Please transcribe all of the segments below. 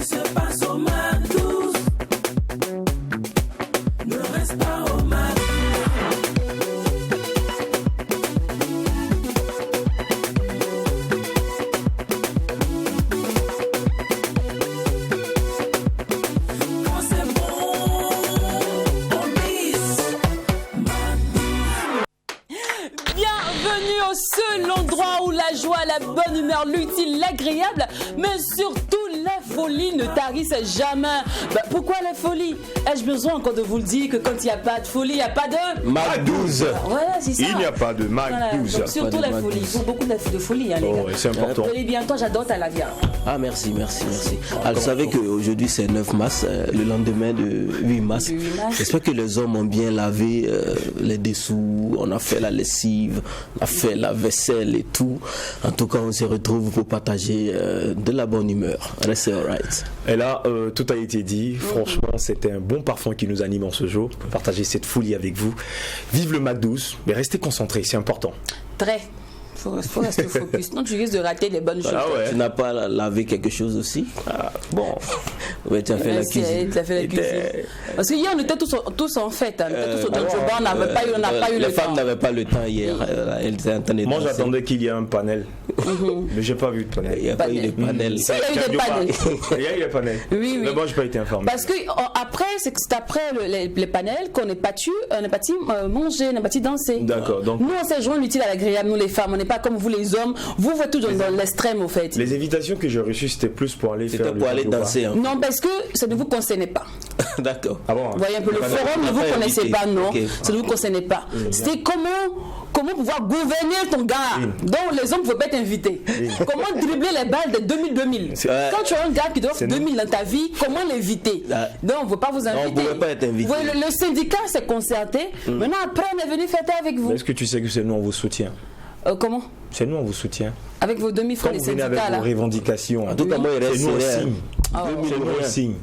se passe au Mac 12. Ne reste pas au Mac 12. Quand c'est bon, on mise Mac 12. Bienvenue au seul endroit où la joie, la bonne humeur, l'utile, l'agréable, mais surtout la folie ne tarissent jamais. Pourquoi la folie? Ai-je besoin encore de vous le dire que quand il n'y a pas de folie, il n'y a pas de... Mac 12. Voilà, c'est ça. Il n'y a pas de Mac 12. Donc, surtout la folie. Il faut beaucoup de folie, hein, les gars. Ouais, c'est important. Folie bien, toi j'adore ta lavia. Ah, merci. Ah, vous savez qu'aujourd'hui c'est 9 mars, le lendemain de 8 mars. J'espère que les hommes ont bien lavé les dessous, on a fait la lessive, on a fait la vaisselle et tout. En tout cas, on se retrouve pour partager de la bonne humeur. Restez alright. Et là, tout a été dit. Franchement, c'était un bon parfum qui nous anime en ce jour. Pour partager cette folie avec vous. Vive le Mac 12, mais restez concentrés, c'est important. Très. Faut rester focus. Sinon, tu risques de rater les bonnes choses. Ah ouais. Tu n'as pas lavé quelque chose aussi? Bon. Ouais, tu as fait la cuisine. Tu as fait la cuisine. Parce que hier, on était tous en fête. On était tous au Jojoba, on n'a pas eu le temps. Les femmes n'avaient pas le temps hier. Elles étaient en train de Moi, danser. j'attendais qu'il y ait un panel. Mais j'ai pas vu de panel. Il n'y a pas eu de panel. Il y a eu des panels. Il y a eu des panels. Oui. Mais moi, je n'ai pas été informé. Parce que après, c'est après les panels qu'on est parti manger, on est parti danser. D'accord. Donc, Nous, on s'est joint l'utile à l'agréable, nous les femmes. On n'est pas comme vous les hommes. Vous faites tout dans l'extrême, au fait. les invitations que j'ai reçues, c'était plus pour aller faire C'était pour aller danser. Hein. Non, parce que ça ne vous concernait pas. D'accord. Ah bon? Vous voyez un peu le forum, ne vous pas connaissez invité. pas, non. Ok. Ça ne vous concernait pas. C'était comment pouvoir gouverner ton gars. Donc les hommes ne pouvaient pas être invités. Comment dribbler les balles de 2000. Quand tu as un gars qui doit 2000 dans ta vie, comment l'éviter? Donc on ne veut pas vous inviter. On ne pouvait pas être invité. Vous voyez, le syndicat s'est concerté. Maintenant, après, on est venu fêter avec vous. Mais est-ce que tu sais que c'est nous, on vous soutient? Comment? C'est nous, on vous soutient. Avec vos demi-francs, Quand les vous venez avec syndicats, vos là. revendications, En tout cas, moi, il c'est nous un reste signe. C'est nous un signe.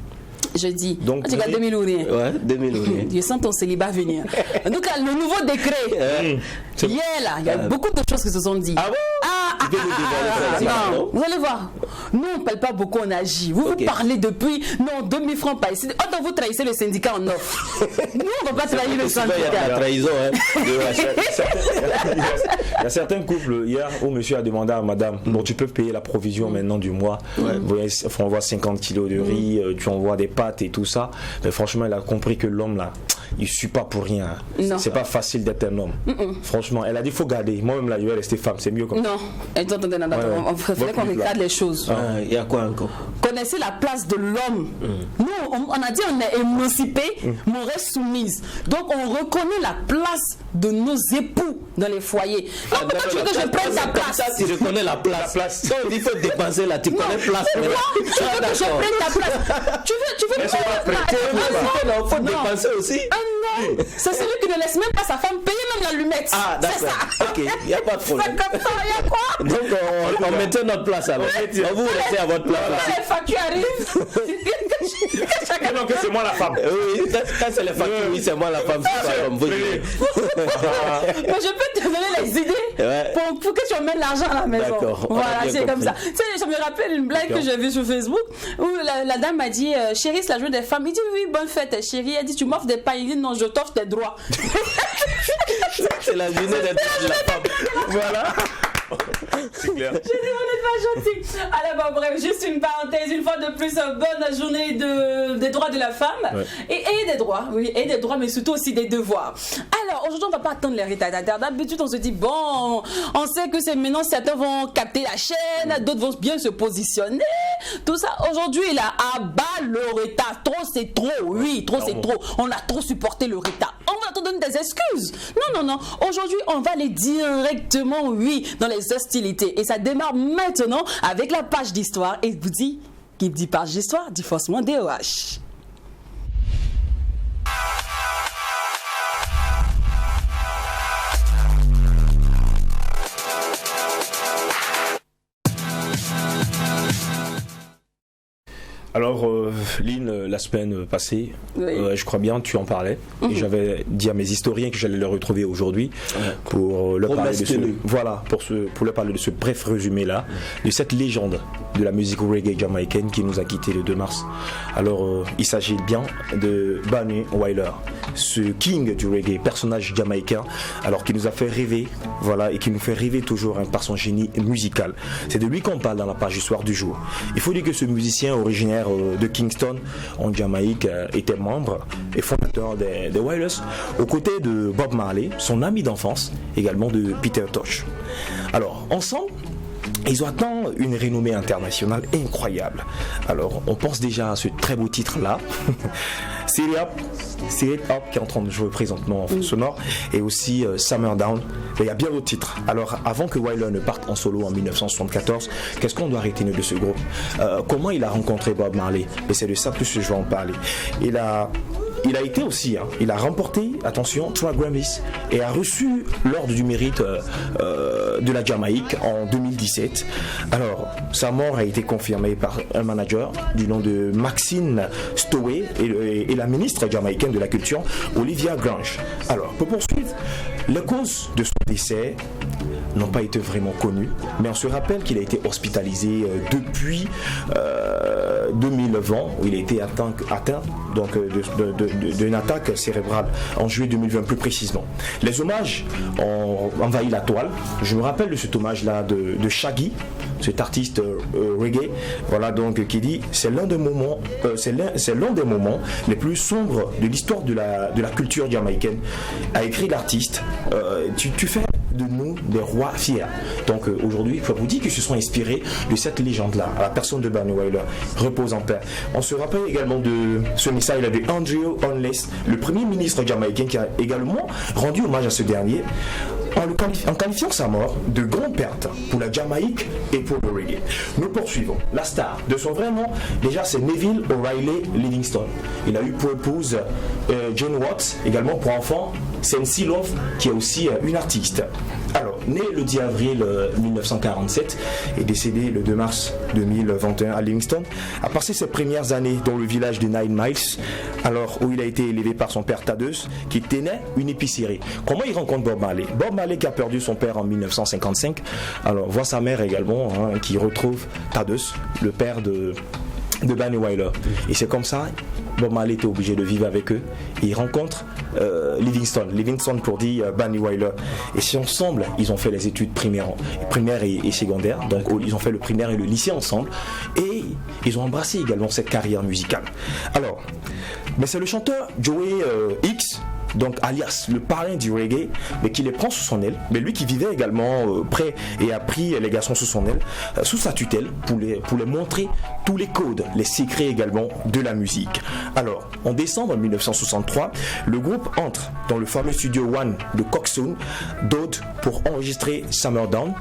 Je dis, Donc, tu as 2000 ou rien. Ouais, 2000 ou rien. Je sens ton célibat venir. En tout cas, le nouveau décret, hier là, il y a beaucoup de choses qui se sont dites. Ah bon? Tu peux nous dévoiler ça, non, vous allez voir. Nous, on ne parle pas beaucoup, on agit. Vous parlez depuis, non, 2000 francs pas ici. Autant vous trahissez le syndicat en offre. Nous, on ne va pas trahir le Il y a de la syndicat. trahison. Hein. Il y a certains couples hier où monsieur a demandé à madame, bon, tu peux payer la provision maintenant du mois. Vous voyez, on envoie 50 kilos de riz, tu envoies des pâtes et tout ça. Mais franchement, elle a compris que l'homme là, il ne suit pas pour rien. C'est pas facile d'être un homme. Franchement, elle a dit, il faut garder. Moi-même là, je vais rester femme, c'est mieux comme ça. Non, attendez, on préférait qu'on regarde les choses. Il y a quoi encore? Connaissez la place de l'homme. Nous, on a dit on est émancipé, mais on reste soumise. Donc on reconnaît la place de nos époux dans les foyers. Donc pourquoi tu veux que je prenne ta place? Ça, tu reconnais la place. Donc il faut dépenser là, tu connais place. Tu veux que je prenne ta place? Tu veux Elles sont pas prêtes. Il faut dépenser aussi. Ah non, c'est celui qui ne laisse même pas sa femme payer même l'allumette. Ah, c'est d'accord. ça. Ok, il n'y a pas de C'est problème. comme ça, il y a quoi? Donc on mettait notre place alors. Vous restez à votre place. Les factures arrivent. Non, que c'est moi la femme. Oui, quand c'est les factures, oui, c'est moi la femme. C'est pas comme vous. Mais je peux te donner les idées pour que tu emmènes l'argent à la maison. D'accord, on a Voilà, bien c'est comme compris. ça. Tu sais, je me rappelle une blague que j'ai vue sur Facebook où la dame m'a dit chérie, c'est la journée des femmes. Il dit oui, bonne fête, chérie. Elle dit tu m'offres des pains. Il dit non, je t'offre tes droits. C'est la journée des droits de la femme. Voilà. C'est clair. J'ai dit, on n'est pas gentil. Allez, bon, bref, juste une parenthèse. Une fois de plus, bonne journée des droits de la femme. Et des droits, oui, et des droits, mais surtout aussi des devoirs. Alors, aujourd'hui, on ne va pas attendre les retardataires. D'habitude, on se dit, bon, on sait que c'est maintenant, certains vont capter la chaîne, d'autres vont bien se positionner. Tout ça, aujourd'hui, là, à bas le retard. Trop, c'est trop. Oui, trop, c'est trop. On a trop supporté le retard. On va te donner des excuses. Non. Aujourd'hui, on va aller directement, oui, dans les hostilités. Et ça démarre maintenant avec la page d'histoire. Et je vous dis, qui dit page d'histoire, dit forcément DOH. Alors, Lynn, la semaine passée, Oui. je crois bien, tu en parlais. Et j'avais dit à mes historiens que j'allais le retrouver aujourd'hui pour leur parler de ce, voilà, pour leur parler de ce bref résumé-là, de cette légende de la musique reggae jamaïcaine qui nous a quittés le 2 mars. Alors, il s'agit bien de Bunny Wailer, ce king du reggae, personnage jamaïcain, alors qui nous a fait rêver, voilà, et qui nous fait rêver toujours par son génie musical. C'est de lui qu'on parle dans la page Histoire du jour. Il faut dire que ce musicien originaire de Kingston, en Jamaïque, était membre et fondateur des Wailers, aux côtés de Bob Marley, son ami d'enfance, également de Peter Tosh. Alors, ensemble, ils ont atteint une renommée internationale incroyable. Alors, on pense déjà à ce très beau titre-là. Spirit Up qui est en train de jouer présentement en fond sonore, et aussi Summer Down. Et il y a bien d'autres titres. Alors, avant que Wailer ne parte en solo en 1974, qu'est-ce qu'on doit retenir de ce groupe? Comment il a rencontré Bob Marley? Et c'est de ça plus que je vais en parler. Il a été aussi, il a remporté, attention, 3 Grammys et a reçu l'ordre du mérite de la Jamaïque en 2017. Alors, sa mort a été confirmée par un manager du nom de Maxine Stowey et la ministre jamaïcaine de la Culture, Olivia Grange. Alors, pour poursuivre, les causes de son décès n'ont pas été vraiment connues, mais on se rappelle qu'il a été hospitalisé depuis 2020, où il a été atteint donc, d'une attaque cérébrale en juillet 2020 plus précisément. Les hommages ont envahi la toile. Je me rappelle de cet hommage-là de Shaggy, cet artiste reggae, voilà, donc qui dit c'est l'un des moments les plus sombres de l'histoire de la culture jamaïcaine, a écrit l'artiste. Tu fais de nous des rois fiers. Donc aujourd'hui, je vous dis qu'ils se sont inspirés de cette légende-là, à la personne de Bunny Wailer. Repose en paix. On se rappelle également de ce message de Andrew Holness, le premier ministre jamaïcain, qui a également rendu hommage à ce dernier en qualifiant sa mort de grande perte pour la Jamaïque et pour le reggae. Nous poursuivons. La star de son vrai nom, déjà, c'est Neville O'Reilly Livingstone. Il a eu pour épouse Jane Watts, également pour enfant Sensi Love, qui est aussi une artiste. Alors, né le 10 avril 1947 et décédé le 2 mars 2021 à Livingston, a passé ses premières années dans le village de 9 Miles, alors où il a été élevé par son père Thaddeus, qui tenait une épicerie. Comment il rencontre Bob Marley? Bob Marley qui a perdu son père en 1955, alors voit sa mère également, qui retrouve Thaddeus, le père de Bunny Wailer. Et c'est comme ça, Bob Marley était obligé de vivre avec eux. Et il rencontre Livingstone pour dire Bunny Wailer. Et si ensemble, ils ont fait les études primaires et secondaires. Donc ils ont fait le primaire et le lycée ensemble. Et ils ont embrassé également cette carrière musicale. Alors, mais c'est le chanteur Joey X, donc alias le parrain du reggae, mais qui les prend sous son aile, mais lui qui vivait également près et a pris les garçons sous son aile, sous sa tutelle, pour les montrer tous les codes, les secrets également de la musique. Alors, en décembre 1963, le groupe entre dans le fameux studio One de Coxsone, Dode, pour enregistrer Summer Down,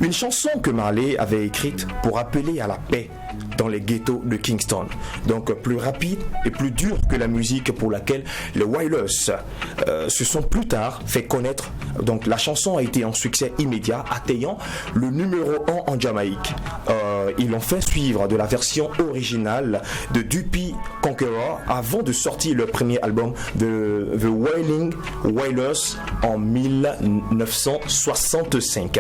une chanson que Marley avait écrite pour appeler à la paix dans les ghettos de Kingston. Donc plus rapide et plus dur que la musique pour laquelle les Wailers se sont plus tard fait connaître. Donc la chanson a été un succès immédiat, atteignant le numéro 1 en Jamaïque. Ils l'ont fait suivre de la version originale de Duppy Conqueror avant de sortir leur premier album de The Wailing Wailers en 1965.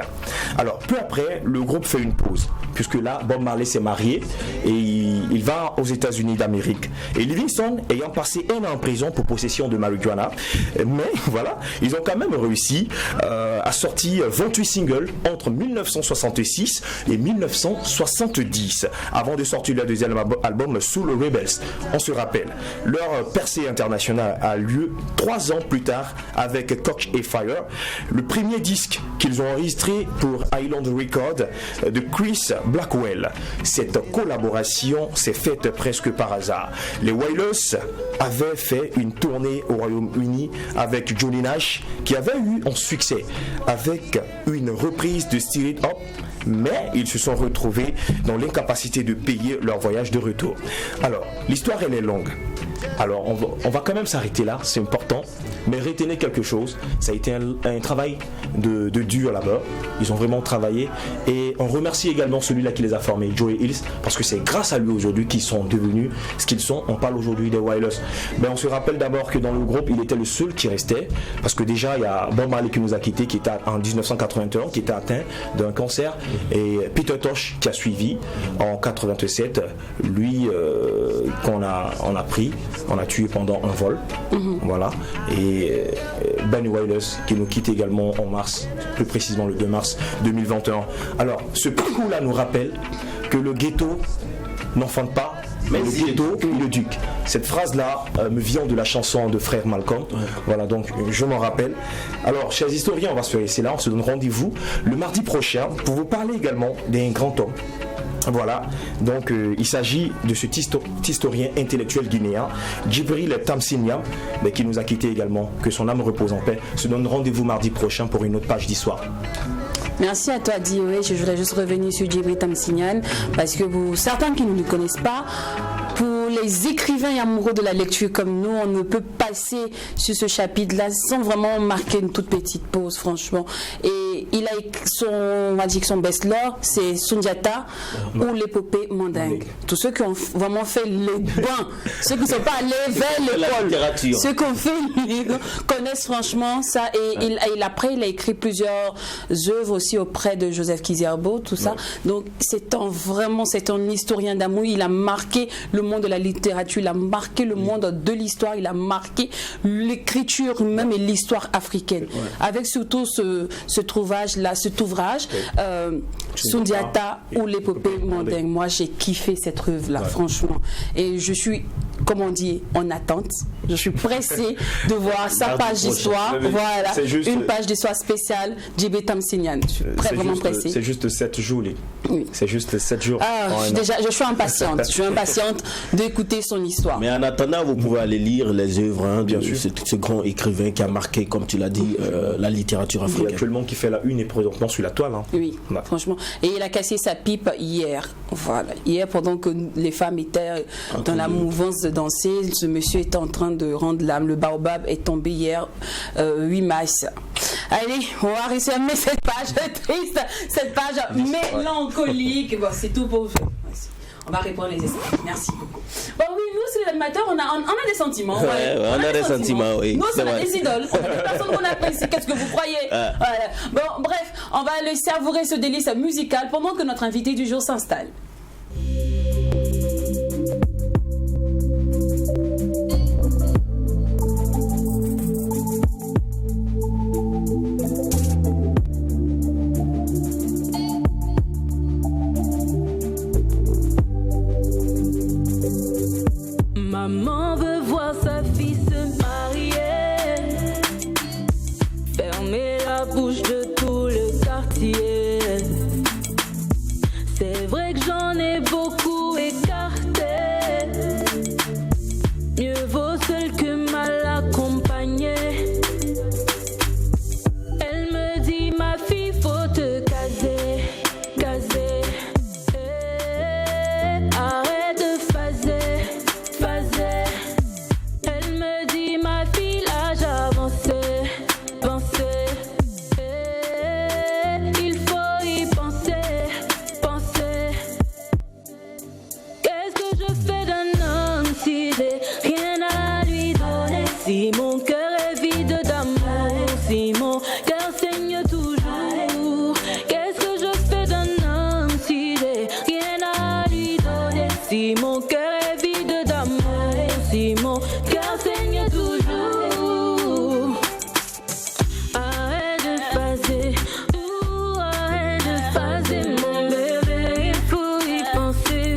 Alors peu après, le groupe fait une pause, puisque là Bob Marley s'est marié et il va aux États-Unis d'Amérique. Et Livingstone ayant passé 1 an en prison pour possession de marijuana, mais voilà, ils ont quand même réussi à sortir 28 singles entre 1966 et 1970 avant de sortir leur deuxième album Soul Rebels. On se rappelle, leur percée internationale a lieu 3 ans plus tard avec Cock et Fire, le premier disque qu'ils ont enregistré pour Island Records de Chris Blackwell. Cette collaboration s'est faite presque par hasard. Les Wailers avaient fait une tournée au Royaume-Uni avec Johnny Nash, qui avait eu un succès avec une reprise de Spirit Up, mais ils se sont retrouvés dans l'incapacité de payer leur voyage de retour. Alors, l'histoire elle est longue, Alors on va quand même s'arrêter là, c'est important, mais retenez quelque chose, ça a été un travail de dur là-bas, ils ont vraiment travaillé et on remercie également celui-là qui les a formés, Joey Hills, parce que c'est grâce à lui aujourd'hui qu'ils sont devenus ce qu'ils sont. On parle aujourd'hui des Wireless, mais on se rappelle d'abord que dans le groupe il était le seul qui restait, parce que déjà il y a Bob Marley qui nous a quittés, qui était en 1981, qui était atteint d'un cancer, et Peter Tosh qui a suivi en 87, lui qu'on a pris, on a tué pendant un vol, voilà, et Benny Wireless qui nous quitte également en mars, plus précisément le 2 mars 2021. Alors ce parcours-là nous rappelle que le ghetto n'enfante pas, mais le ghetto il le duc. Cette phrase-là me vient de la chanson de Frère Malcolm. Voilà, donc je m'en rappelle. Alors, chers historiens, on va se laisser là. On se donne rendez-vous le mardi prochain pour vous parler également d'un grand homme. Voilà, donc il s'agit de cet historien intellectuel guinéen, Djibril Tamsigna, qui nous a quittés également. Que son âme repose en paix. On se donne rendez-vous mardi prochain pour une autre page d'histoire. Merci à toi, Dioé. Je voudrais juste revenir sur Djibril Tamsigna parce que pour certains qui ne le connaissent pas, pour les écrivains et amoureux de la lecture comme nous, on ne peut passer sur ce chapitre-là sans vraiment marquer une toute petite pause, franchement. Et il a on va dire que son best-seller, c'est Sundiata ou l'épopée mandingue. Tous ceux qui ont vraiment fait les bains, ceux qui ne sont pas allés vers l'école, ceux qui ont fait connaissent franchement ça. Et après, il a écrit plusieurs œuvres aussi auprès de Joseph Kizerbo, tout ça. Donc, c'est un historien d'amour. Il a marqué le monde de la littérature, il a marqué le monde de l'histoire, il a marqué l'écriture même et l'histoire africaine. Avec surtout cet ouvrage, Sundiata ou l'épopée mandingue. Moi, j'ai kiffé cette œuvre-là, franchement. Et je suis, comme on dit, en attente. Je suis pressée de voir sa page d'histoire. Voilà, une page d'histoire spéciale, Djibril Tamsigna. Je suis vraiment pressée. C'est juste 7 jours. Oui. C'est juste 7 jours. Je suis impatiente. Je suis impatiente d'écouter son histoire. Mais en attendant, vous pouvez aller lire les œuvres de ce grand écrivain qui a marqué, comme tu l'as dit, la littérature africaine. Il y a actuellement qui fait la une et présentement sur la toile. Oui, franchement. Et il a cassé sa pipe hier. Voilà. Hier, pendant que les femmes étaient dans la mouvance de danser, ce monsieur était en train de rendre l'âme. Le baobab est tombé hier, 8 mars. Allez, on va résumer cette page triste, cette page mélancolique. Bon, c'est tout pour vous. On va répondre les esprits. Merci beaucoup. Bon, oui, nous, c'est les animateurs, on a des sentiments. On a des sentiments, oui. Nous, on a des idoles. On a des personnes qu'on apprécie. Qu'est-ce que vous croyez? Voilà. Bon, bref, on va le savourer ce délice musical pendant que notre invité du jour s'installe. Maman veut voir sa fille se marier, fermer la bouche de tout le quartier. C'est vrai que j'en ai beaucoup écarté, mieux vaut seul que mal accompagné. Elle me dit ma fille faut te caser, caser. Arrête de phaser, phaser. Elle me dit ma fille l'âge avancé, avancé. Il faut y penser, penser. Qu'est-ce que je fais d'un homme si j'ai rien à lui donner? Si mon cœur est vide d'amour, si mon cœur saigne toujours. Qu'est-ce que je fais d'un homme si j'ai rien à lui donner? Si mon cœur est vide d'amour, si mon cœur saigne toujours. Arrête de phaser, arrête de phaser mon bébé. Il faut y penser,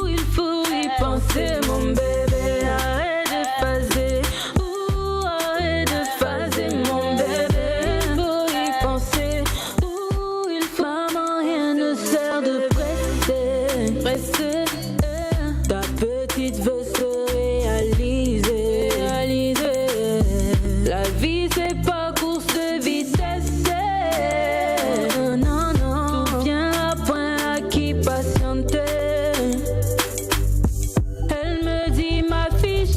il faut y penser mon bébé. Arrête de phaser, arrête de phaser mon bébé. Il faut y penser, il faut. Maman, rien ne sert de presser, presser. Ta petite veut se réaliser, réaliser. La vie c'est pas course de vitesse. Non, non, tout vient à point à qui patienter. Elle me dit ma fille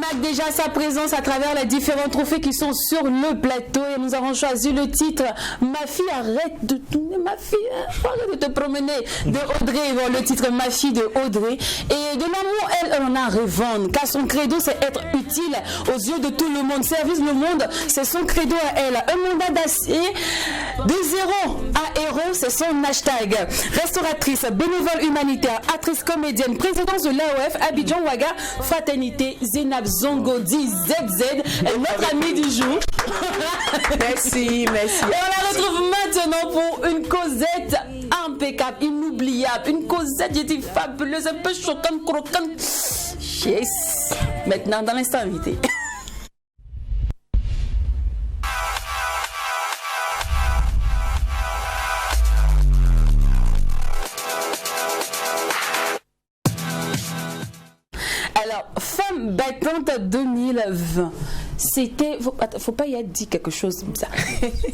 marque déjà sa présence à travers les différents trophées qui sont sur le plateau. Et nous avons choisi le titre Ma fille, arrête de tourner, ma fille, arrête de te promener, de Audrey. Bon, le titre Ma fille de Audrey. Et de l'amour, elle en a revendre, car son credo, c'est être utile aux yeux de tout le monde. Service le monde, c'est son credo à elle. Un mandat d'acier, de 0 à héros, c'est son hashtag. Restauratrice, bénévole humanitaire, actrice comédienne, présidente de l'AOF, Abidjan Ouaga, Fraternité, Zénab Zongo, dit ZZ, et notre amie du jour. Merci. Et on la retrouve maintenant pour une causette impeccable, inoubliable, une causette, j'ai dit fabuleuse, un peu choquante, croquante. Yes. Maintenant, dans l'instant invité. Alors, Femme battante 2020. C'était. Faut pas y avoir dit quelque chose comme ça.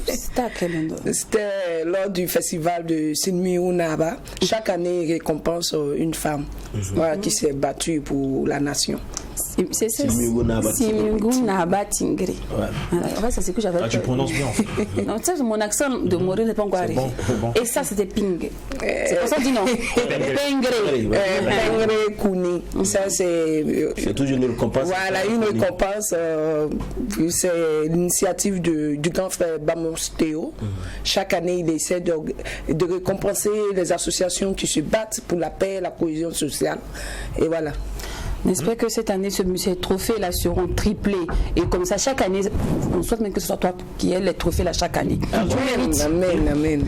C'était à quel endroit? C'était lors du festival de Sinmiou Naba. Chaque année, il récompense une femme voilà, qui s'est battue pour la nation. C'est Sinmiou Naba Tingre. En fait, c'est ce que j'avais. Ah, tu prononces bien en fait. Non, tu sais, mon accent de Maurice n'est pas encore arrivé. Bon. Et ça, c'était Ping. C'est pour ça que je dis non. Pingre. Pengre Kouni. Ça, c'est toujours une récompense. Voilà, une récompense. C'est l'initiative du grand frère Bamos Théo. Chaque année, il essaie de récompenser les associations qui se battent pour la paix et la cohésion sociale. Et voilà. J'espère que cette année, ces trophées-là seront triplés. Et comme ça, chaque année, on souhaite même que ce soit toi qui aies les trophées-là chaque année. Amen.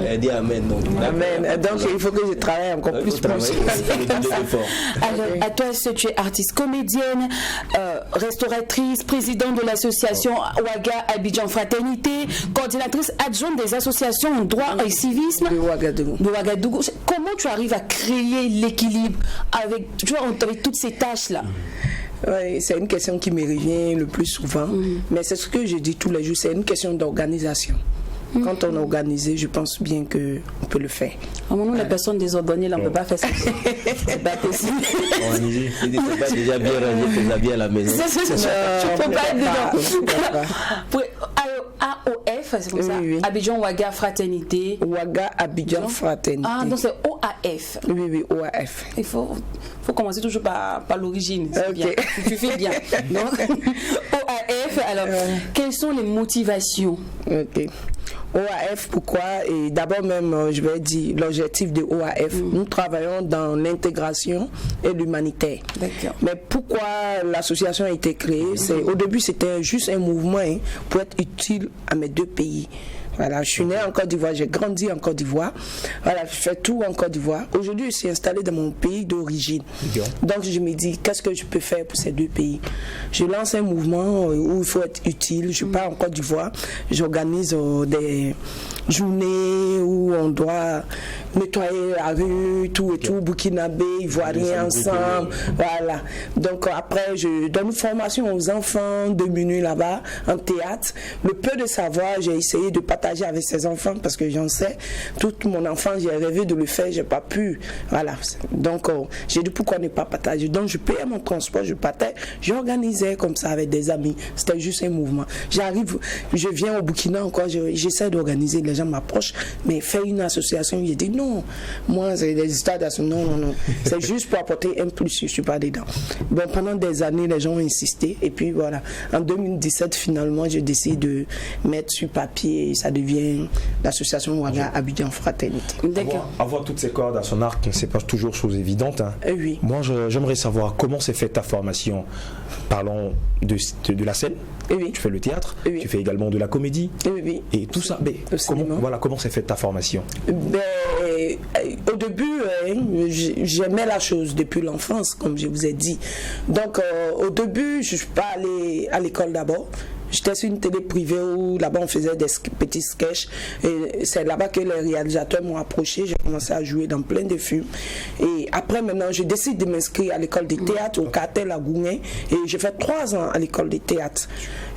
Elle dit Amen. Donc, Amen. Donc, il faut que je travaille encore plus. Alors, à toi, tu es artiste comédienne, restauratrice, présidente de l'association Ouaga Abidjan Fraternité, coordinatrice adjointe des associations en droit et civisme de Ouagadougou. Comment tu arrives à créer l'équilibre avec toutes ces tâches-là? Oui, c'est une question qui me revient le plus souvent, mais c'est ce que je dis tous les jours, c'est une question d'organisation. Quand on est organisé, je pense bien qu'on peut le faire. Nous, les personnes désordonnées, là, on ne peut pas faire ça. C'est pas possible. Il n'était pas déjà bien rangé tes habits à la maison. Tu ne peux pas être dedans. Pour AOF, c'est comme ça. Oui. Abidjan Ouaga Fraternité. Ouaga Abidjan Fraternité. Ah, donc c'est OAF. Oui, OAF. Il faut commencer toujours par l'origine. C'est bien. Tu fais bien. Donc, OAF, alors, quelles sont les motivations? Ok. OAF, pourquoi? Et d'abord même, je vais dire l'objectif de OAF. Nous travaillons dans l'intégration et l'humanitaire. Mais pourquoi l'association a été créée? Au début, c'était juste un mouvement pour être utile à mes deux pays. Voilà, je suis né en Côte d'Ivoire, j'ai grandi en Côte d'Ivoire. Voilà, je fais tout en Côte d'Ivoire. Aujourd'hui, je suis installé dans mon pays d'origine. Donc, je me dis, qu'est-ce que je peux faire pour ces deux pays? Je lance un mouvement où il faut être utile. Je pars en Côte d'Ivoire, j'organise des journées où on doit nettoyer la rue, tout et tout, burkinabé, ivoirien ensemble. Voilà. Donc, après, je donne une formation aux enfants 2 minutes là-bas, en théâtre. Le peu de savoir, j'ai essayé de partager avec ces enfants parce que j'en sais. Toute mon enfance, j'ai rêvé de le faire, j'ai pas pu. Voilà. Donc, j'ai dit pourquoi ne pas partager. Donc, je payais mon transport, je partais, j'organisais comme ça avec des amis. C'était juste un mouvement. J'arrive, je viens au Burkina encore, j'essaie d'organiser, les gens m'approchent, mais faire une association, j'ai dit non, moi, c'est des histoires d'association, non. C'est juste pour apporter un plus, je suis pas dedans. Bon, pendant des années, les gens ont insisté, et puis voilà. En 2017, finalement, je décide de mettre sur papier, et ça devient l'association Ouaga Abidjan Fraternité. Avoir toutes ces cordes à son arc, c'est pas toujours chose évidente. Oui. Moi, j'aimerais savoir comment s'est faite ta formation. Parlons de la scène. Oui. Tu fais le théâtre, Oui. tu fais également de la comédie. Oui. Et tout ça. Mais comment s'est faite ta formation? Au début, j'aimais la chose depuis l'enfance, comme je vous ai dit. Donc, au début, je ne suis pas allée à l'école d'abord. J'étais sur une télé privée où là-bas on faisait des petits sketchs. Et c'est là-bas que les réalisateurs m'ont approché. J'ai commencé à jouer dans plein de films. Et après, maintenant, je décide de m'inscrire à l'école de théâtre au Cartel à Gouguin. Et j'ai fait 3 ans à l'école de théâtre.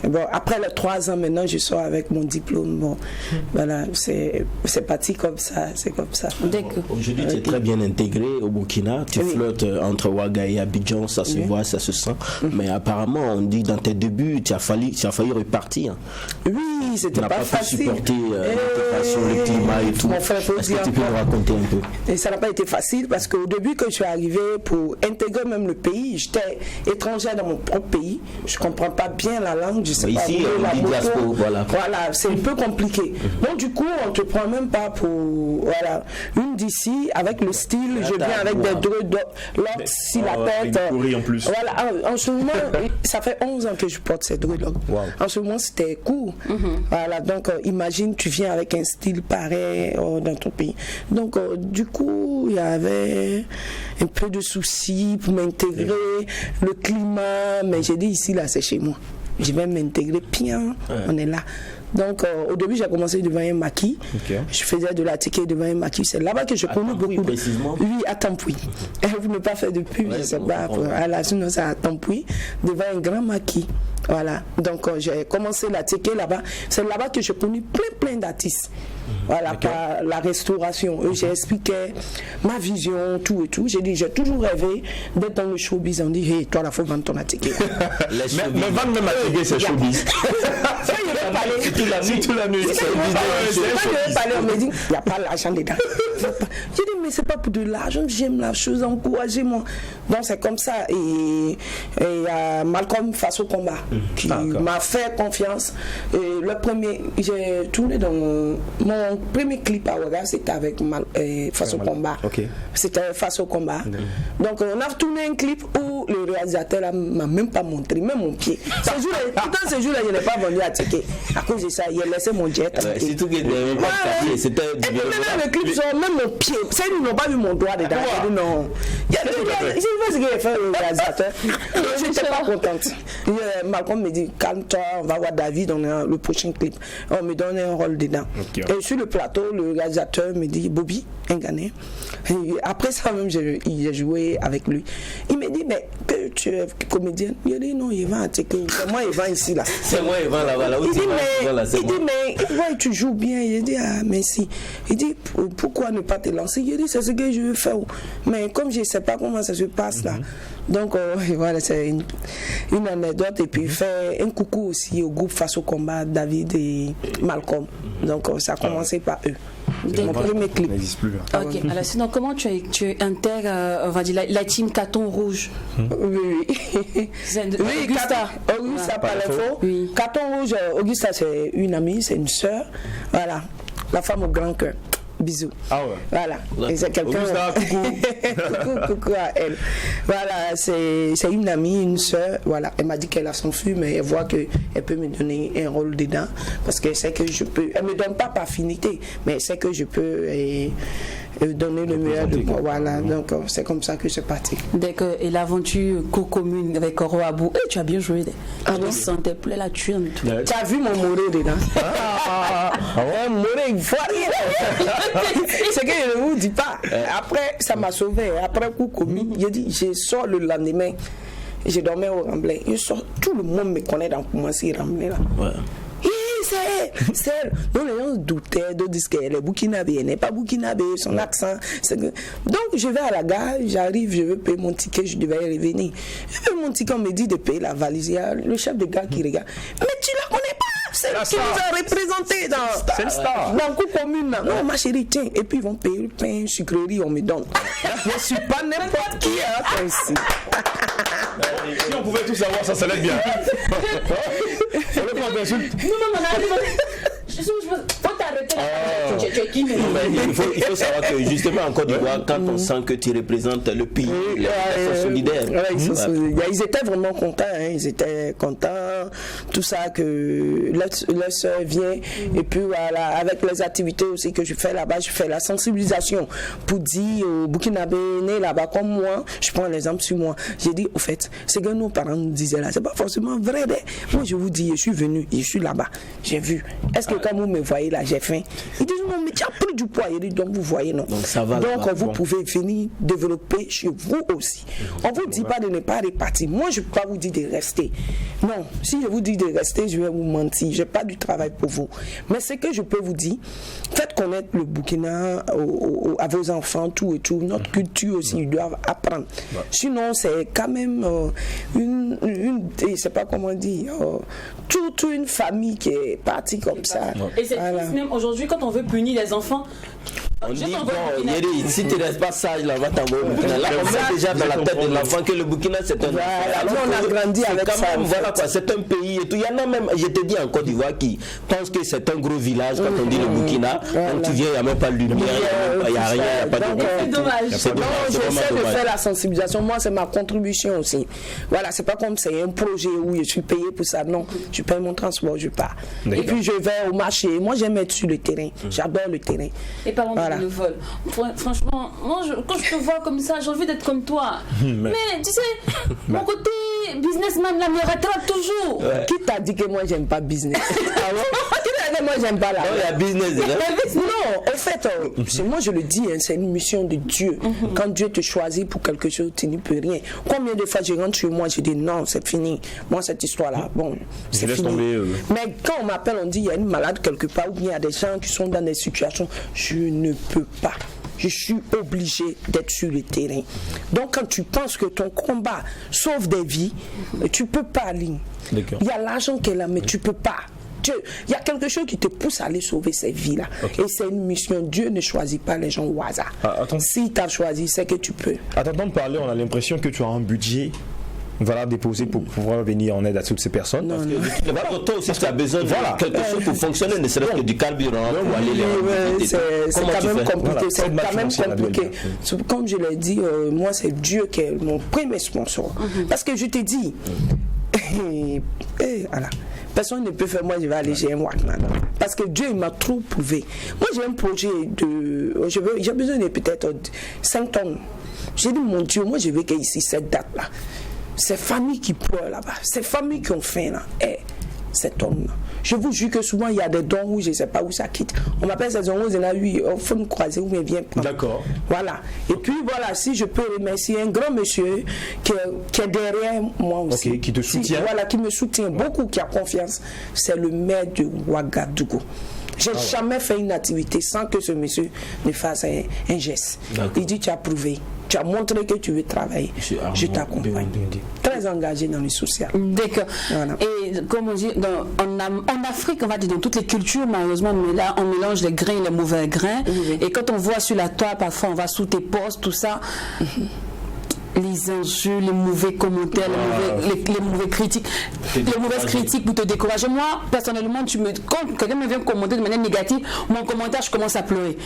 Et bon, après les 3 ans, maintenant, je sors avec mon diplôme. Bon, voilà, c'est parti comme ça. C'est comme ça. Aujourd'hui, tu es très bien intégré au Burkina. Tu flottes entre Ouaga et Abidjan, ça se voit, ça se sent. Mais apparemment, on dit dans tes débuts, tu as failli repartir. Oui, c'était pas facile. Tu n'as pas pu supporter l'intégration, le climat et tout. Est-ce que tu peux nous raconter un peu? Et ça n'a pas été facile parce qu'au début que je suis arrivée pour intégrer même le pays, j'étais étrangère dans mon propre pays. Je ne comprends pas bien la langue, je sais pas ici, la moto. Diaspora, voilà, c'est un peu compliqué. Donc du coup, on ne te prend même pas pour une d'ici avec le style. Je viens avec des drogues, l'autre si la tête. En plus. Voilà, en ce moment, ça fait 11 ans que je porte ces drogues. Wow. En ce moment, c'était court. Voilà, donc imagine, tu viens avec un style pareil dans ton pays. Donc du coup, il y avait un peu de soucis pour m'intégrer, le climat, mais j'ai dit ici, là, c'est chez moi. Je vais m'intégrer bien, on est là. Donc au début j'ai commencé devant un maquis. Je faisais de la ticket devant un maquis. C'est là-bas que je connais beaucoup. Oui, à Tampoui. Vous ne pas fait depuis, je ne sais pas. Sinon c'est à Tampoui, devant un grand maquis. Voilà. Donc j'ai commencé la ticket là-bas. C'est là-bas que j'ai connu plein d'artistes. Voilà, par la restauration. J'ai expliqué ma vision, tout et tout. J'ai dit, j'ai toujours rêvé d'être dans le showbiz. On dit, hey, toi, il faut vendre ton attiqué. mais vendre même attiqué, c'est showbiz. Ça, il veut parler. C'est toute la nuit. On me dit, il n'y a pas l'argent dedans. J'ai dit, mais c'est pas pour de l'argent, j'aime la chose, encouragez-moi. Donc c'est comme ça. Et il y a Malcolm face au combat qui m'a fait confiance. Et le premier, j'ai tourné dans mon premier clip à Ouaga, c'était avec face au combat. C'était face au combat. Donc on a tourné un clip où le réalisateur m'a même pas montré, même mon pied. Pourtant ce jour-là, je n'ai pas vendu à ticket. À cause de ça, il a laissé mon jet. C'est tout qui était c'était. Et puis maintenant le clip, même mon pied. C'est ils n'ont pas vu mon doigt dedans. Non. Je sais pas ce qu'il a fait le réalisateur. Je n'étais pas contente. Malcolm me dit, calme-toi, on va voir David dans le prochain clip. On me donne un rôle dedans. Et sur le plateau, le réalisateur me dit, Bobby, un Ghanéen. Après ça même, j'ai joué avec lui. Il me dit, mais que tu es comédienne? Il dit, non, il va à Teke. C'est moi, il va ici là. C'est moi, il va là-bas. Il dit, mais ouais, tu joues bien. Il dit, ah, merci. Il dit, pourquoi ne pas te lancer? Il dit, c'est ce que je veux faire. Mais comme je ne sais pas comment ça se passe là. Donc voilà, c'est une anecdote. Et puis il fait un coucou aussi au groupe Face au combat, David et Malcolm. Donc ça a commencé par eux. Mon premier clip. Ok, alors sinon comment tu intègres on va dire, la team Carton Rouge? Oui, Augusta. Augusta Palefo. Carton Rouge, Augusta c'est une amie, c'est une sœur. Voilà, la femme au grand cœur. Bisous. Voilà. Et c'est quelqu'un. Coucou à elle. Voilà, c'est une amie, une soeur. Voilà. Elle m'a dit qu'elle a son flux, mais elle voit qu'elle peut me donner un rôle dedans. Parce qu'elle sait que je peux. Elle ne me donne pas par affinité, mais elle sait que je peux donner le meilleur de moi. Voilà. Donc c'est comme ça que c'est parti. Et l'aventure co-commune avec Roabou. Tu as bien joué. Je sentais plus la tuile. Tu as vu mon moré dedans? Moré, il faut rien. C'est que je ne vous dis pas. Après, ça m'a sauvé. Après coup commis, j'ai dit, je sors le lendemain. Je dormais au Remblai. Tout le monde me connaît dans Koumassi Remblai là. C'est elle. Donc les gens doutaient, d'autres disent qu'elle est burkinabé, elle n'est pas burkinabé, son accent. Donc je vais à la gare, j'arrive, je veux payer mon ticket, je devais y revenir. Je paye mon ticket, on me dit de payer la valise. Il y a le chef de gare qui regarde. Mais tu la connais pas? C'est elle qui nous a représenté dans coup commune. Non, ma chérie, tiens. Et puis ils vont payer le pain, sucrerie, on me donne. Je ne suis pas n'importe qui aussi. Si on pouvait tout savoir, ça serait bien. Non, Faut t'arrêter. Tu es qui, mais Il faut savoir que justement en Côte d'Ivoire, quand on sent que tu représentes le pays, les personnes solidaires. Ils étaient vraiment contents, hein, ils étaient contents, tout ça, que leur soeur vient, et puis voilà, avec les activités aussi que je fais là-bas, je fais la sensibilisation pour dire aux Burkinabés là-bas comme moi, je prends l'exemple sur moi, j'ai dit au fait, c'est que nos parents nous disaient là, c'est pas forcément vrai, moi je vous dis, je suis venu, je suis là-bas, j'ai vu, est-ce que quand vous me voyez là, j'ai faim, ils disent non mais tu as pris du poids, donc vous voyez non, donc ça va, donc vous pouvez venir développer chez vous aussi, on vous dit pas de ne pas repartir, moi je peux pas vous dire de rester, non, si je vous dis de rester, je vais vous mentir, j'ai pas du travail pour vous, mais ce que je peux vous dire, faites connaître le Burkina à vos enfants, tout et tout, notre culture aussi, ils doivent apprendre, sinon c'est quand même je sais pas comment dire, toute une famille qui est partie comme ça. Et c'est triste même aujourd'hui quand on veut punir les enfants. On dit, bon, Yeri, si tu ne restes pas sage, là, va t'envoyer au Burkina. Là, on met déjà dans la tête de l'enfant que le Burkina, c'est un... Voilà, on a grandi avec ça. Voilà quoi, c'est un pays et tout. Il y en a même, je te dis en Côte d'Ivoire, qui pensent que c'est un gros village quand on dit le Burkina. Quand tu viens, il n'y a même pas de lumière, il n'y a rien, il n'y a pas de... C'est dommage. J'essaie de faire la sensibilisation. Moi, c'est ma contribution aussi. Voilà, c'est pas comme c'est un projet où je suis payé pour ça. Non, je paye mon transport, je pars. Et puis, je vais au marché. Moi, j'aime être sur le terrain. J'adore le terrain. Et parlons de vol. Franchement, moi, quand je te vois comme ça, j'ai envie d'être comme toi. Mais tu sais, mon côté businessman là me rattrape toujours. Qui t'a dit que moi j'aime pas business? Qui t'a dit que moi j'aime pas là? Il y a business déjà. Non, en fait, moi je le dis, hein, c'est une mission de Dieu. Quand Dieu te choisit pour quelque chose, tu n'y peux rien. Combien de fois je rentre chez moi, je dis non, c'est fini. Moi, cette histoire-là, bon, c'est fini. Tomber, mais quand on m'appelle, on dit il y a une malade quelque part, ou bien il y a des gens qui sont dans des situations, je ne peux pas. Je suis obligé d'être sur le terrain. Donc quand tu penses que ton combat sauve des vies, tu ne peux pas aller. Il y a l'argent qui est là, mais tu ne peux pas. Il y a quelque chose qui te pousse à aller sauver ces vies-là. Et c'est une mission. Dieu ne choisit pas les gens au hasard. Si tu as choisi, c'est que tu peux. À t'entendre parler, on a l'impression que tu as un budget déposer pour pouvoir venir en aide à toutes ces personnes. Parce que toi aussi tu as besoin de quelque chose pour fonctionner, ne serait-ce que du carburant pour aller les c'est quand même compliqué. C'est quand même compliqué. Comme je l'ai dit, moi c'est Dieu qui est mon premier sponsor. Parce que je te dis, voilà. Personne ne peut faire, moi je vais aller chez un Walkman. Parce que Dieu il m'a trop prouvé. Moi j'ai un projet de. J'ai besoin de peut-être 5 tonnes. J'ai dit mon Dieu, moi je veux qu'il y ait ici cette date-là. Ces familles qui pleurent là-bas, ces familles qui ont faim là, cet homme là. Je vous jure que souvent il y a des dons où je ne sais pas où ça quitte. On m'appelle ces dons où il y en a eu, il faut me croiser ou bien viens prendre. D'accord. Voilà. Et puis voilà, si je peux remercier un grand monsieur qui est derrière moi aussi. Okay, qui te soutient. Voilà, qui me soutient beaucoup, qui a confiance. C'est le maire de Ouagadougou. J'ai jamais fait une activité sans que ce monsieur ne fasse un geste. Il dit tu as prouvé, tu as montré que tu veux travailler. Je t'accompagne. Très engagé dans le social. D'accord. Voilà. Et comme on dit, en Afrique, on va dire dans toutes les cultures, malheureusement, mais là, on mélange les grains et les mauvais grains. Et quand on voit sur la toile, parfois, on va sous tes postes, tout ça. Les injures, les mauvais commentaires, les mauvais critiques, les mauvaises critiques pour te décourager. Moi, personnellement, quand quelqu'un me vient commenter de manière négative, mon commentaire, je commence à pleurer.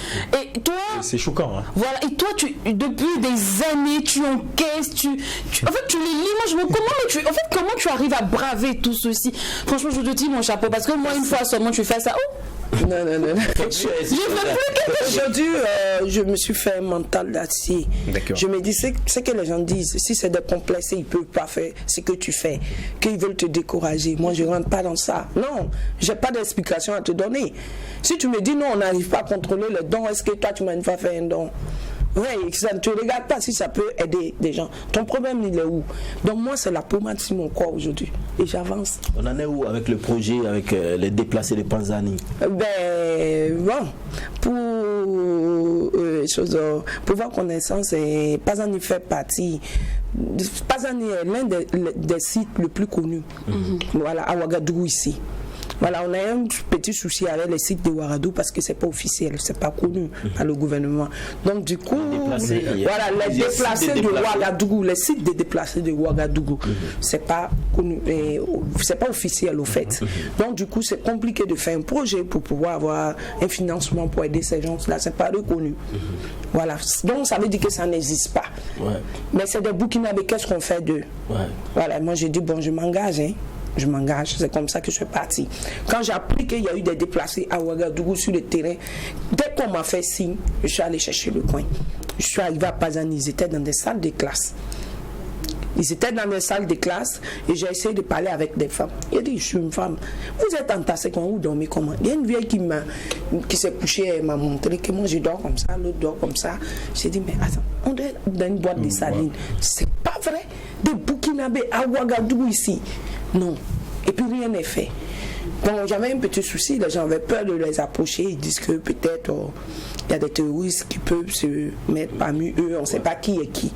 Et toi, c'est choquant. Hein. Voilà. Et toi, depuis des années, tu encaisses, en fait, tu les lis. Moi, je me comment tu arrives à braver tout ceci? Franchement, je te dis mon chapeau, parce que moi, une fois seulement, tu fais ça. Non. Aujourd'hui, je me suis fait un mental d'acier. Je me dis, c'est que les gens disent, si c'est des complexes, ils ne peuvent pas faire ce que tu fais, qu'ils veulent te décourager. Moi, je ne rentre pas dans ça. Non, je n'ai pas d'explication à te donner. Si tu me dis, non, on n'arrive pas à contrôler les dons, est-ce que toi, tu m'as une fois fait un don? Oui, ça ne te regarde pas si ça peut aider des gens. Ton problème, il est où? Donc moi, c'est la pommade sur mon corps aujourd'hui. Et j'avance. On en est où avec le projet, avec les déplacés de Panzani? Pour avoir connaissance, Panzani fait partie. Panzani est l'un des sites les plus connus. Voilà, à Ouagadougou ici. Voilà, on a un petit souci avec les sites de Ouagadougou parce que c'est pas officiel, c'est pas connu par le gouvernement. Donc du coup, voilà, les déplacés de Ouagadougou, les sites des déplacés de Ouagadougou, c'est pas connu, c'est pas officiel au fait. Donc du coup, c'est compliqué de faire un projet pour pouvoir avoir un financement pour aider ces gens-là, c'est pas reconnu. Voilà, donc ça veut dire que ça n'existe pas. Mais c'est des Burkinabés, qu'est-ce qu'on fait d'eux? Voilà, moi j'ai dit bon, je m'engage, hein. Je m'engage, c'est comme ça que je suis parti. Quand j'ai appris qu'il y a eu des déplacés à Ouagadougou sur le terrain, dès qu'on m'a fait signe, je suis allé chercher le coin. Je suis arrivé à Pazani, ils étaient dans des salles de classe. Ils étaient dans des salles de classe et j'ai essayé de parler avec des femmes. Il a dit, je suis une femme. Vous êtes entassés comment? Vous dormez comment? Il y a une vieille qui s'est couchée et m'a montré que moi je dors comme ça, l'autre dort comme ça. J'ai dit, mais attends, on est dans une boîte de sardines. C'est pas vrai. Des Burkinabés à Ouagadougou ici. Non. Et puis rien n'est fait. Donc j'avais un petit souci, les gens avaient peur de les approcher, ils disent que peut-être il y a des terroristes qui peuvent se mettre parmi eux, on ne sait pas qui est qui.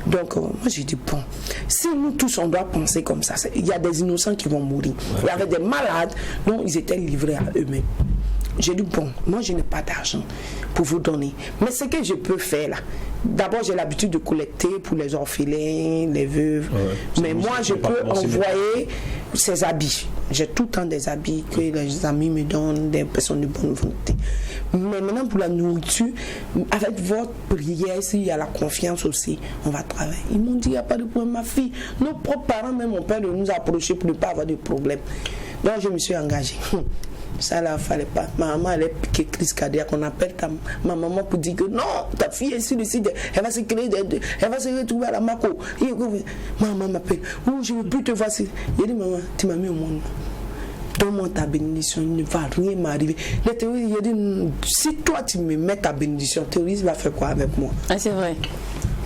Donc moi j'ai dit bon, si nous tous on doit penser comme ça, il y a des innocents qui vont mourir. Il y avait des malades dont ils étaient livrés à eux-mêmes. J'ai dit bon, moi je n'ai pas d'argent pour vous donner, mais ce que je peux faire là, d'abord j'ai l'habitude de collecter pour les orphelins, les veuves, mais moi je peux envoyer ces habits. J'ai tout le temps des habits que les amis me donnent, des personnes de bonne volonté. Mais maintenant pour la nourriture, avec votre prière, s'il y a la confiance aussi, on va travailler. Ils m'ont dit il n'y a pas de problème, ma fille, nos propres parents, même mon père, de nous approcher pour ne pas avoir de problème. Donc je me suis engagée. Ça là, fallait pas. Ma maman, elle est piquée crise cardiaque. On appelle ma maman pour dire que non, ta fille est sur le site, elle va se créer, elle va se retrouver à la Mako. Maman m'appelle, oh, je ne veux plus te voir. Il dit, maman, tu m'as mis au monde. Donne-moi ta bénédiction, il ne va rien m'arriver. Le terroriste, il dit, si toi tu me mets ta bénédiction, le terroriste va faire quoi avec moi? Ah, c'est vrai.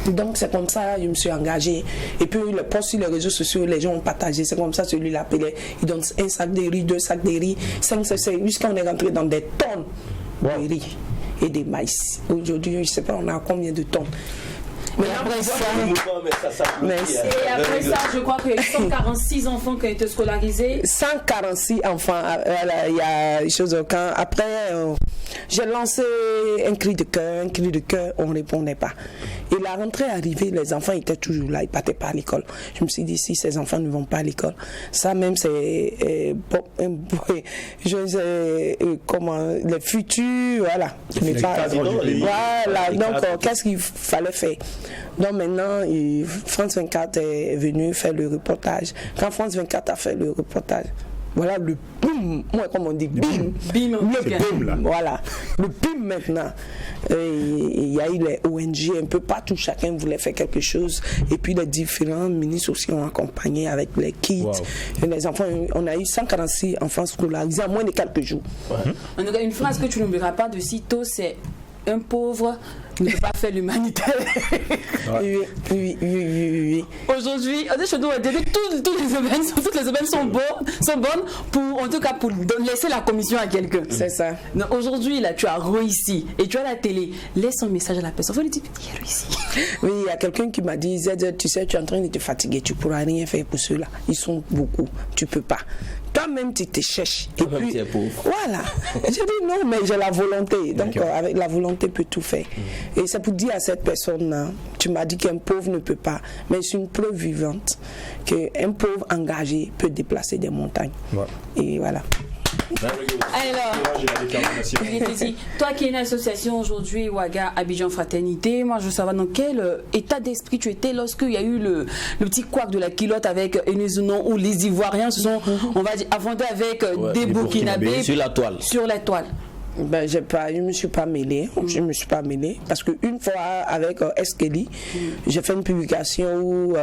Donc c'est comme ça je me suis engagée. Et puis le post sur les réseaux sociaux, les gens ont partagé. C'est comme ça celui l'appelait. Il donne un sac de riz, 2 sacs de riz, 5, 6, jusqu'à on est rentré dans des tonnes de riz et de maïs. Aujourd'hui, je ne sais pas, on a combien de tonnes. Mais après ça, je crois qu'il y a 146 enfants qui ont été scolarisés. 146 enfants. Il y a des choses quand après j'ai lancé un cri de cœur, on ne répondait pas. Et la rentrée arrivée, les enfants étaient toujours là, ils ne partaient pas à l'école. Je me suis dit, si ces enfants ne vont pas à l'école, ça même c'est comment les futurs, voilà. Voilà, donc qu'est-ce qu'il fallait faire? Donc maintenant, France 24 est venu faire le reportage. Quand France 24 a fait le reportage, voilà le boom, moi comme on dit boom, le boom là. Voilà, le boom maintenant. Il y a eu les ONG un peu partout, chacun voulait faire quelque chose. Et puis les différents ministres aussi ont accompagné avec les kits. Et les enfants, on a eu 146 enfants scolarisés en moins de quelques jours. En tout cas, une phrase que tu n'oublieras pas de sitôt, c'est un pauvre ne peut pas faire l'humanitaire. Oui. Aujourd'hui, toutes les aubaines sont bonnes pour, en tout cas, pour laisser la commission à quelqu'un. C'est ça. Aujourd'hui, là, tu as réussi et tu as la télé. Laisse un message à la personne. Faut lui dire, il a réussi. Oui, il y a quelqu'un qui m'a dit, Zed, tu sais, tu es en train de te fatiguer. Tu ne pourras rien faire pour ceux-là. Ils sont beaucoup. Tu ne peux pas. Toi-même, tu te cherches. Et puis, tu es pauvre. Voilà. Je dis non, mais j'ai la volonté. Donc, avec la volonté, peut tout faire. Et c'est pour dire à cette personne-là, tu m'as dit qu'un pauvre ne peut pas, mais c'est une preuve vivante qu'un pauvre engagé peut déplacer des montagnes. Ouais. Et voilà. Alors, toi qui es une association aujourd'hui, Ouaga Abidjan Fraternité, moi je veux savoir dans quel état d'esprit tu étais lorsqu'il y a eu le petit couac de la culotte avec Enezounon où les Ivoiriens se sont, on va dire, affrontés avec des Burkinabés sur la toile. Ben, je ne me suis pas mêlée. Je me suis pas mêlée parce qu'une fois avec Eskeli, j'ai fait une publication où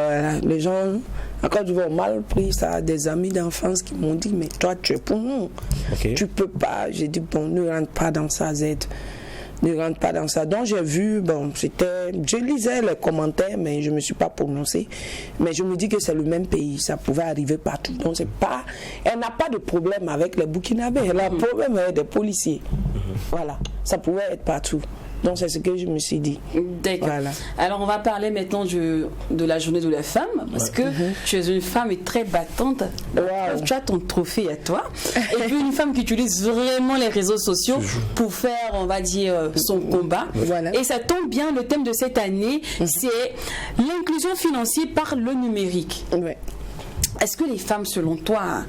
les gens, encore du ont mal pris ça, des amis d'enfance qui m'ont dit mais toi tu es pour nous, tu peux pas. J'ai dit bon, ne rentre pas dans ça, Z. Ne rentre pas dans ça. Donc j'ai vu, bon, je lisais les commentaires, mais je ne me suis pas prononcée. Mais je me dis que c'est le même pays, ça pouvait arriver partout. Donc c'est pas, elle n'a pas de problème avec les Burkinabés, elle a un problème avec des policiers. Voilà, ça pouvait être partout. Donc c'est ce que je me suis dit. D'accord. Voilà. Alors on va parler maintenant de la journée de la femme, parce que tu es une femme très battante. Wow. Tu as ton trophée à toi. Et puis une femme qui utilise vraiment les réseaux sociaux pour faire, on va dire, son combat. Voilà. Et ça tombe bien, le thème de cette année, c'est l'inclusion financière par le numérique. Ouais. Est-ce que les femmes, selon toi,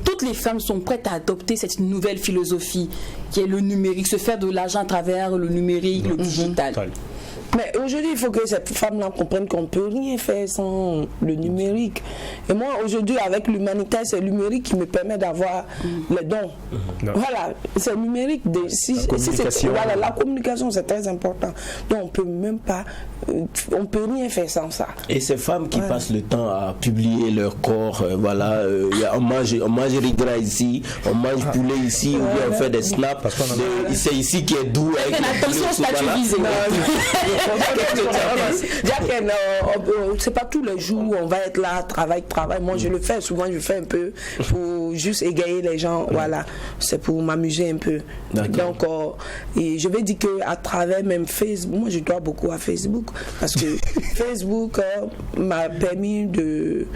toutes les femmes sont prêtes à adopter cette nouvelle philosophie qui est le numérique, se faire de l'argent à travers le numérique, le digital? Mais aujourd'hui, il faut que cette femme-là comprenne qu'on ne peut rien faire sans le numérique. Et moi, aujourd'hui, avec l'humanitaire, c'est le numérique qui me permet d'avoir les dons. Voilà, c'est le numérique. Voilà, la communication, c'est très important. Donc, on peut même pas, on peut rien faire sans ça. Et ces femmes qui passent le temps à publier leur corps, on mange rigra ici, on mange poulet ici, ou bien on fait des snaps, c'est ici qui est doux. Attention, statut visé. C'est pas tous les jours où on va être là, travail. Moi, je le fais souvent, je fais un peu pour juste égayer les gens. Voilà, c'est pour m'amuser un peu. Donc, et je vais dire que à travers même Facebook, moi, je dois beaucoup à Facebook parce que Facebook m'a permis d'être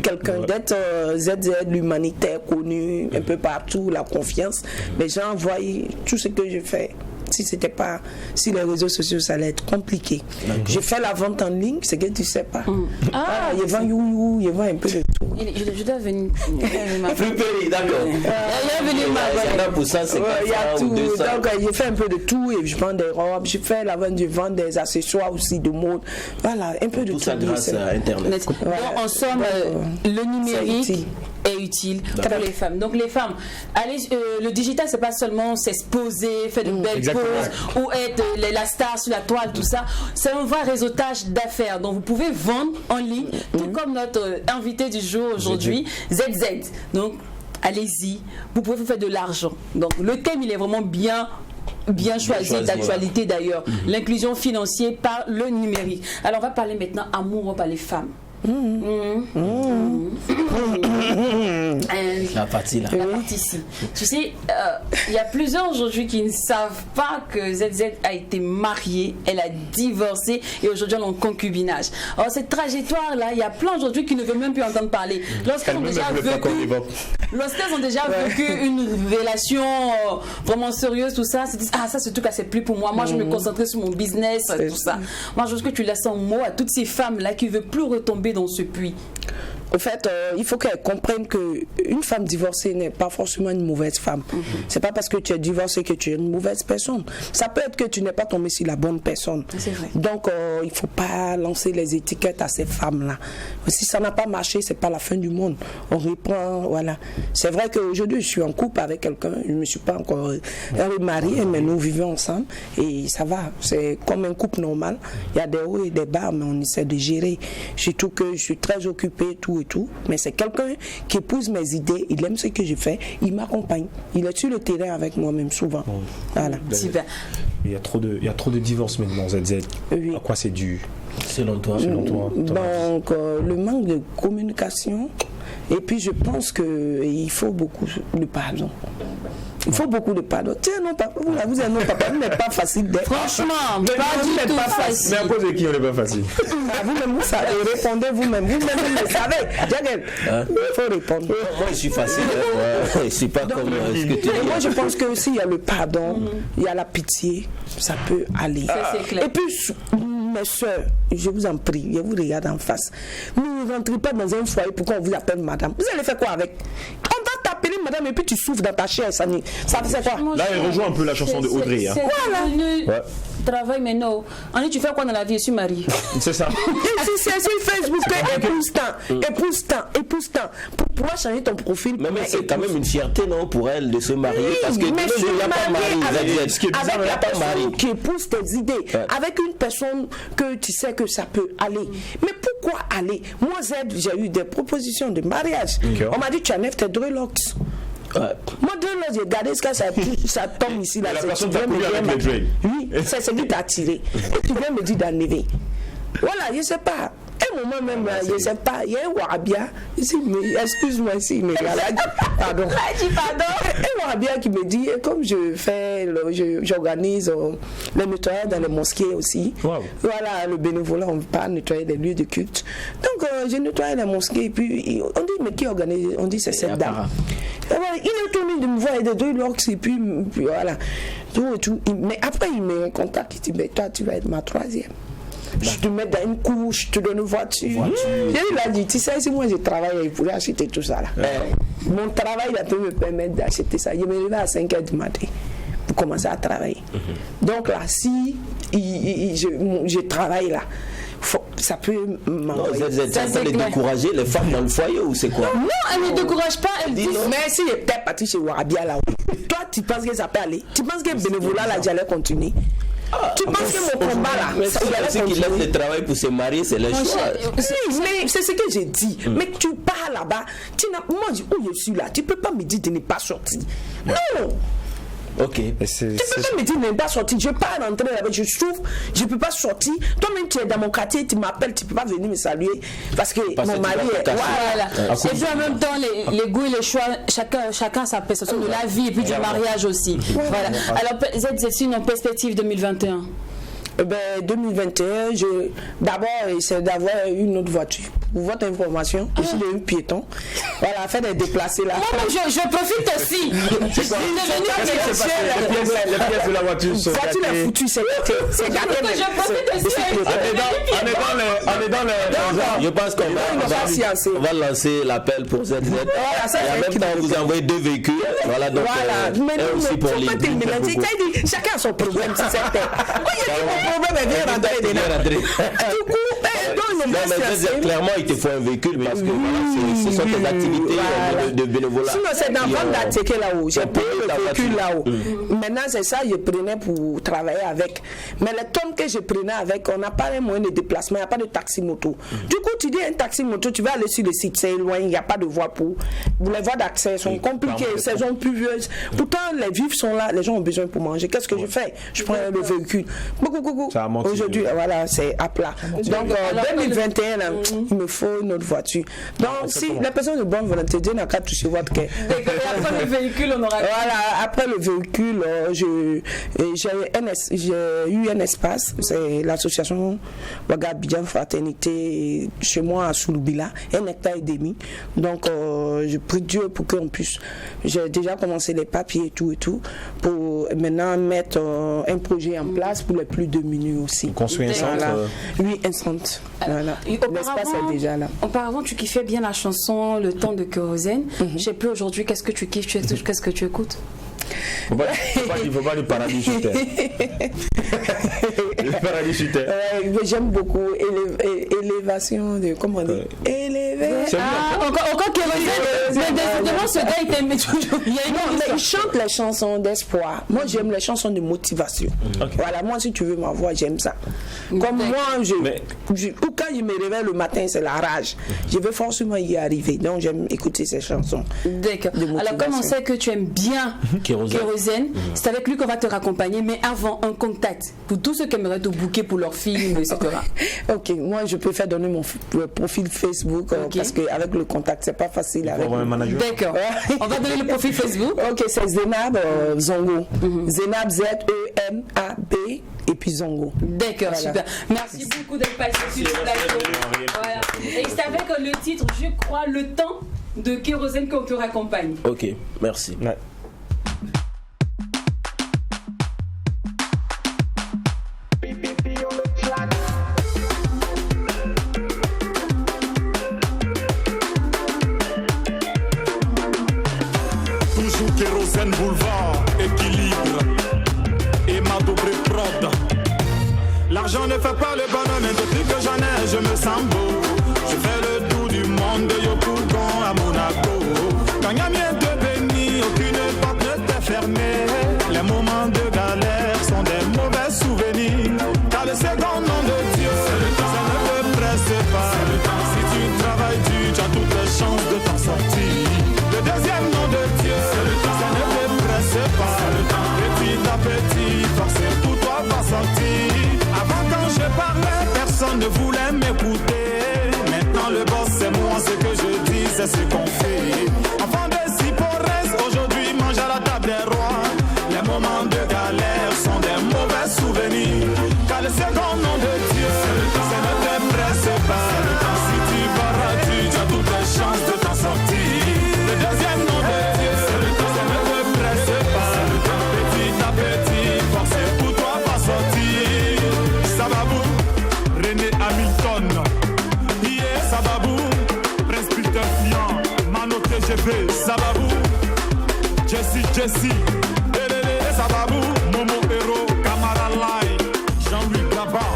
quelqu'un, d'être ZZ, l'humanitaire connu un peu partout, la confiance. Les gens voient tout ce que je fais. Si les réseaux sociaux, ça allait être compliqué. Je fais la vente en ligne, c'est que tu sais pas. Je vends you, je vends un peu de tout. Je dois venir. D'accord. Pour ça, c'est il y a tout. Donc, je fais un peu de tout et je vends des robes, je fais la vente, je vends des accessoires aussi de mode. Voilà, un peu de tout. Tout ça grâce à Internet. Donc, en somme, le numérique est utile pour les femmes. Donc, les femmes, le digital, c'est pas seulement s'exposer, faire de belles poses ou être la star sur la toile, tout ça. C'est un vrai réseautage d'affaires. Donc, vous pouvez vendre en ligne, tout comme notre invité du jour aujourd'hui, ZZ. Donc, allez-y, vous pouvez vous faire de l'argent. Donc, le thème, il est vraiment bien choisi, d'actualité d'ailleurs. L'inclusion financière par le numérique. Alors, on va parler maintenant amour par les femmes. La partie là. La partie ici. Tu sais, il y a plusieurs aujourd'hui qui ne savent pas que ZZ a été mariée, elle a divorcé et aujourd'hui elle est en concubinage. Alors cette trajectoire là, il y a plein aujourd'hui qui ne veulent même plus entendre parler. Lorsqu'elles ont déjà vécu une relation vraiment sérieuse, tout ça, se disent ça surtout que c'est plus pour moi. Moi je me concentrer sur mon business, tout ça. Moi je veux que tu laisses un mot à toutes ces femmes là qui ne veulent plus retomber dans ce puits. En fait, il faut qu'elle comprenne qu'une femme divorcée n'est pas forcément une mauvaise femme. C'est pas parce que tu es divorcée que tu es une mauvaise personne. Ça peut être que tu n'es pas tombée sur la bonne personne. C'est vrai. Donc, il faut pas lancer les étiquettes à ces femmes-là. Si ça n'a pas marché, c'est pas la fin du monde. On reprend, voilà. C'est vrai qu'aujourd'hui, je suis en couple avec quelqu'un. Je ne me suis pas encore mariée, mais nous vivons ensemble et ça va. C'est comme un couple normal. Il y a des hauts et des bas, mais on essaie de gérer. Surtout que je suis très occupée, tout et tout, mais c'est quelqu'un qui épouse mes idées, il aime ce que je fais, il m'accompagne, il est sur le terrain avec moi-même souvent. Voilà. Super. Il y a trop de divorces maintenant, ZZ. Oui. À quoi c'est dû selon toi? Donc, le manque de communication, et puis je pense qu'il faut beaucoup de pardon. Il faut beaucoup de pardon. Tiens, non, papa, vous êtes non, papa, vous n'êtes pas facile d'être. Franchement, pas du tout facile. Mais à cause de qui on n'est pas facile? Vous-même, vous savez, répondez vous-même. Vous-même, vous le savez. Jagel, il faut répondre. Moi, je suis facile. Je suis pas comme ce que tu dis. Moi, je pense que aussi, il y a le pardon, il y a la pitié, ça peut aller. Ça, c'est clair. Et puis, mes soeurs, je vous en prie, je vous regarde en face. Ne rentrez pas dans un foyer pour qu'on vous appelle madame. Vous allez faire quoi avec? On va t'appeler madame et puis tu souffres dans ta chair, ça fait quoi? Là, elle rejoint un peu la chanson de Audrey. Voilà. Travail, mais non. Annie, tu fais quoi dans la vie? Je suis mariée. C'est ça. C'est sur Facebook, épouse tant. Pour pouvoir changer ton profil. Mais c'est quand même une fierté, non, pour elle de se marier. Oui, parce que il n'y a pas de mari. Avec la personne qui épouse tes idées. Avec une personne que tu sais que ça peut aller. Mais pourquoi aller? Moi, Z, j'ai eu des propositions de mariage. On m'a dit, tu enlèves tes dreadlocks. Moi, j'ai gardé ce que ça tombe ici. Là, la personne t'a couru avec les dreads. Oui, c'est celui qui t'a attiré. Et tu viens me dire d'enlever. Voilà, je sais pas. Et un moment même, je ne sais pas, il y a un Wahhabia, excuse-moi s'il me regarde, pardon. Un Wahhabia qui me dit, comme j'organise le nettoyage dans les mosquées aussi. Wow. Voilà, le bénévolat, on ne veut pas nettoyer les lieux de culte. Donc, je nettoie les mosquées et puis on dit, mais qui organise? On dit, c'est cette dame. Voilà, il est tourné de me voir et de deux locks et puis voilà. Tout et tout. Mais après, il me contacte, il dit, mais toi, tu vas être ma troisième. Je te mets dans une couche, je te donne une voiture. Il a dit, tu sais, si moi je travaille, il pourrait acheter tout ça là. Mon travail, il a pu me permettre d'acheter ça. Je me levais à 5h du matin pour commencer à travailler. Donc là, si je travaille là, ça peut m'envoyer. Vous êtes en train de décourager les femmes dans le foyer ou c'est quoi? Non, elle ne décourage pas, elle dit. Mais si j'étais parti chez Wahhabia là, toi tu penses que ça peut aller? Tu penses que le bénévolat là, j'allais continuer? Tu penses que mon combat là, mais ceux qui lèvent le travail pour se marier, c'est leur choix. Mais c'est ce que j'ai dit. Mais tu pars là-bas, moi où je suis là, tu peux pas me dire de ne pas sortir. Non. Ok. Tu peux pas me dire de ne pas sortir. Je pars rentrer là-bas, je souffre, je peux pas sortir. Toi-même tu es dans mon quartier, tu m'appelles, tu peux pas venir me saluer parce que mon mari est. Voilà. Et puis en même temps, les goûts et les choix, chacun sa perception de la vie et puis du mariage aussi. Voilà. Alors, c'est une perspective 2021. 2021, d'abord, c'est d'avoir une autre voiture. Pour votre information, je suis devenu piéton. Voilà, faire des déplacés là. Moi, je profite aussi. Je suis devenu les pièces de la voiture sont voiture est foutue, c'est gâté. Je profite aussi. On est dans les... Je pense qu'on va lancer l'appel pour ZZ. Et en même temps, vous envoyez 2 véhicules. Voilà, donc mais aussi pour les... Chacun a son problème, c'est certain. Mon problème est bien rentré dedans. Du coup, clairement, il te faut un véhicule parce que ce sont tes activités de bénévolat. Sinon, c'est dans vente d'articles là-haut. J'ai payé le véhicule là-haut. Maintenant, c'est ça que je prenais pour travailler avec. Mais les tonnes que je prenais avec, on n'a pas les moyens de déplacement, il n'y a pas de taxi-moto. Du coup, tu dis un taxi-moto, tu vas aller sur le site, c'est loin, il n'y a pas de voie pour. Les voies d'accès sont compliquées, saison pluvieuse. Pourtant, les vivres sont là, les gens ont besoin pour manger. Qu'est-ce que je fais? Je prends le véhicule. Aujourd'hui, voilà, c'est à plat. Donc, 2021, là, il me faut une autre voiture. Donc, si la personne de bonne volonté, Dieu n'a qu'à toucher votre cœur. Et après le véhicule, on aura. Voilà, après le véhicule, j'ai eu un espace, c'est l'association Ouaga Abidjan Fraternité, chez moi à Souloubila, 1,5 hectare. Donc, je prie Dieu pour qu'on puisse. J'ai déjà commencé les papiers et tout, pour maintenant mettre un projet en place pour les plus démunis aussi. Construire un centre. Oui, un centre. Voilà. L'espace est déjà là. Auparavant, tu kiffais bien la chanson Le temps de Kérosène. Je sais plus aujourd'hui, qu'est-ce que tu kiffes, qu'est-ce que tu écoutes? Il ne faut pas le paradis sur terre. Le paradis sur terre. J'aime beaucoup élévation de. Comment on dit? Élevé. Encore Kérosène. Mais décidément, ce gars, il t'aime toujours. Mais il chante les chansons d'espoir. Moi, j'aime les chansons de motivation. Voilà, moi, si tu veux ma voix, j'aime ça. Comme moi, ou quand il me réveille le matin, c'est la rage. Je veux forcément y arriver. Donc, j'aime écouter ces chansons. D'accord. Alors, comme on sait que tu aimes bien Kérosène, c'est avec lui qu'on va te raccompagner, mais avant, un contact pour tous ceux qui aimeraient te booker pour leur film, etc. Ok, moi je préfère donner mon profil Facebook parce qu'avec le contact, c'est pas facile. Avec un manager. D'accord. On va donner le profil Facebook. Ok, c'est Zenab Zongo. Zenab Z-E-N-A-B et puis Zongo. D'accord, super. Merci beaucoup d'être passé sur le plateau. Voilà. Et c'est avec le titre, je crois, Le temps de Kérosène qu'on te raccompagne. Ok, merci. Ouais. Toujours Kérosène Boulevard, équilibre et ma double prod. L'argent ne fait pas le bonheur, mais depuis que j'en ai, je me sens beau. Je fais le tour du monde de Yopougon à Monaco. Quand y a bien de béni, aucune porte ne t'est fermée. Les moments de galère sont des mauvais souvenirs. Car le second nom de Dieu, ça ne te presse pas. Si tu travailles dur, tu as toutes les chances de t'en sortir. Le deuxième nom de Dieu, ça ne te presse pas. Et puis d'appétit, forcé pour toi va sortir. Avant quand je parlais, personne ne voulait m'écouter. quand le boss c'est moi, ce que je dis c'est ce qu'on fait. Enfant de Sipores, aujourd'hui mange à la table des rois. Les moments de galère sont des mauvais souvenirs. Car le second nom de Dieu, c'est ne te presse pas. Si tu barres, tu as toutes les chances de t'en sortir. Le deuxième nom de Dieu, c'est ne te presse pas. Petit à petit, forcez pour toi pas sortir. Sababou, René Hamilton. Yeah, Sababou, Prince Peter Fian, Mano TGV, Sababou, Jessie, Elele, Sababou, Momo Hero, Camara Lai, Jean-Louis Gaba.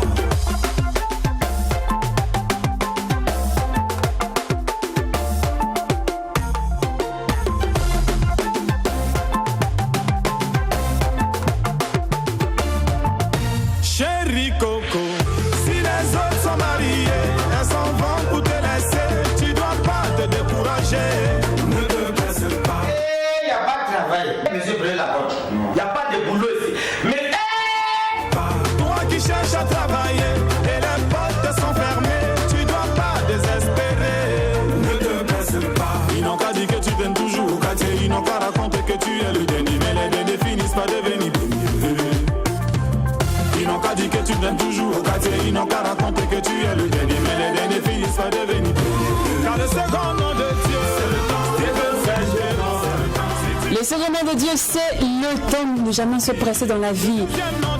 Chérie Coco, si les autres sont mariés, elles s'en vont pour te laisser. Tu dois pas te décourager. Ne te presse pas. Il n'y a pas de travail. Monsieur prenez la porte. Il n'y a pas de boulot ici. Mais Toi qui cherches à travailler et les portes sont fermées, tu dois pas désespérer. Ne te presse pas. Ils n'ont qu'à dire que tu donnes toujours au quartier. Ils n'ont qu'à raconter que tu es le dernier. Mais les derniers finissent par devenir bénis. Ils n'ont qu'à dire que tu donnes toujours au quartier. Ils n'ont qu'à raconter que tu es le dernier. Mais les derniers finissent par devenir bénis. Car le second nom de Dieu, c'est le temps. Le second nom de Dieu, c'est le temps de jamais se presser dans la vie.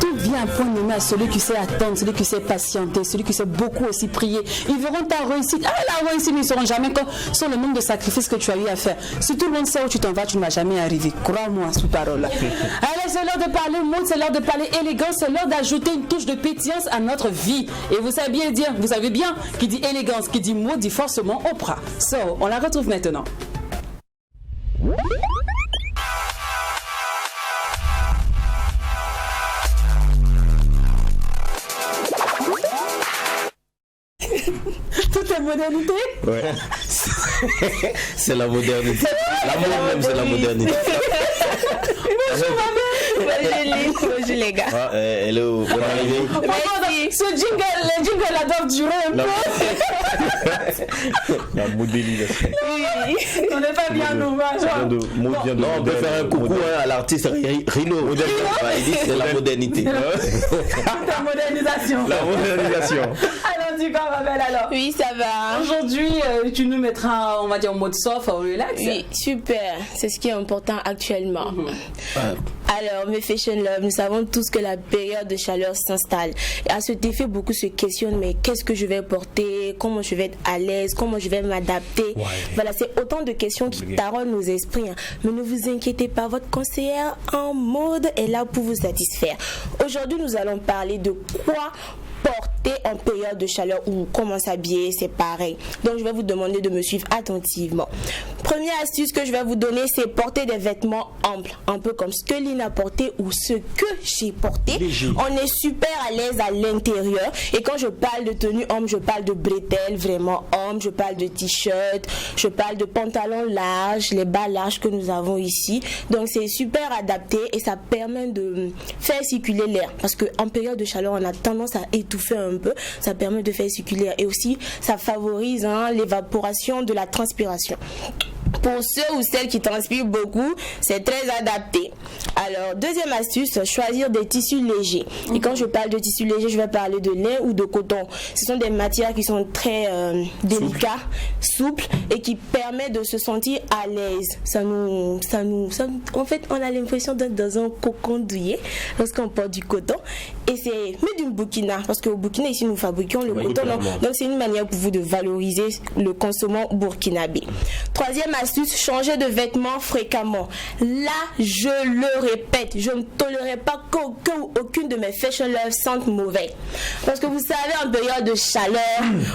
Tout vient à point nommé à celui qui sait attendre, celui qui sait patienter, celui qui sait beaucoup aussi prier. Ils verront ta réussite. Ah, la réussite, mais ils ne sauront jamais sur le nombre de sacrifices que tu as eu à faire. Si tout le monde sait où tu t'en vas, tu ne vas jamais arriver. Crois-moi, sous parole. Allez, c'est l'heure de parler mode, c'est l'heure de parler élégance, c'est l'heure d'ajouter une touche de pétillance à notre vie. Et vous savez bien dire, vous savez bien, qui dit élégance, qui dit mode, dit forcément Oprah. So, on la retrouve maintenant. Toute la modernité. Ouais. C'est la modernité. L'amour même, c'est la modernité. Bonjour ma mère. Bonjour les gars. Ah, hello, bonne arrivée. Ce jingle, les jingles là doivent durer un peu. La modélisation. On n'est pas bien nous, Non, on peut faire un coucou à l'artiste Rilo. Il dit c'est la modernité. La modernisation. La modernisation. Alors du coup, ma belle, alors. Oui, ça va. Aujourd'hui, tu nous mettras, on va dire, en mode soft, au relax. Oui, super. C'est ce qui est important actuellement. Alors, mes fashion love, nous savons tous que la période de chaleur s'installe. Et à cet effet, beaucoup se questionnent, mais qu'est-ce que je vais porter? Comment je vais être à l'aise? Comment je vais m'adapter? Voilà, c'est autant de questions qui taraudent nos esprits. Mais ne vous inquiétez pas, votre conseillère en mode est là pour vous satisfaire. Aujourd'hui, nous allons parler de quoi porter en période de chaleur ou comment s'habiller, c'est pareil. Donc je vais vous demander de me suivre attentivement. Première astuce que je vais vous donner, c'est porter des vêtements amples, un peu comme ce que Lynn a porté ou ce que j'ai porté. On est super à l'aise à l'intérieur. Et quand je parle de tenue ample, je parle de bretelles vraiment ample, je parle de t-shirt, je parle de pantalons larges, les bas larges que nous avons ici. Donc c'est super adapté et ça permet de faire circuler l'air. Parce qu'en période de chaleur, on a tendance à étouffer un peu. Ça permet de faire circuler l'air. Et aussi, ça favorise l'évaporation de la transpiration. Pour ceux ou celles qui transpirent beaucoup, c'est très adapté. Alors, deuxième astuce, choisir des tissus légers. Et quand je parle de tissus légers, je vais parler de lin ou de coton. Ce sont des matières qui sont très délicates, souples et qui permettent de se sentir à l'aise. En fait, on a l'impression d'être dans un cocon douillet lorsqu'on porte du coton. Et c'est mais du Burkina, parce qu'au Burkina, ici, nous fabriquons le coton. Donc, c'est une manière pour vous de valoriser le consommant burkinabé. Troisième astuce, changer de vêtements fréquemment. Là, je le répète, je ne tolérerai pas qu'aucun ou aucune de mes fashion love sente mauvais. Parce que vous savez, en période de chaleur,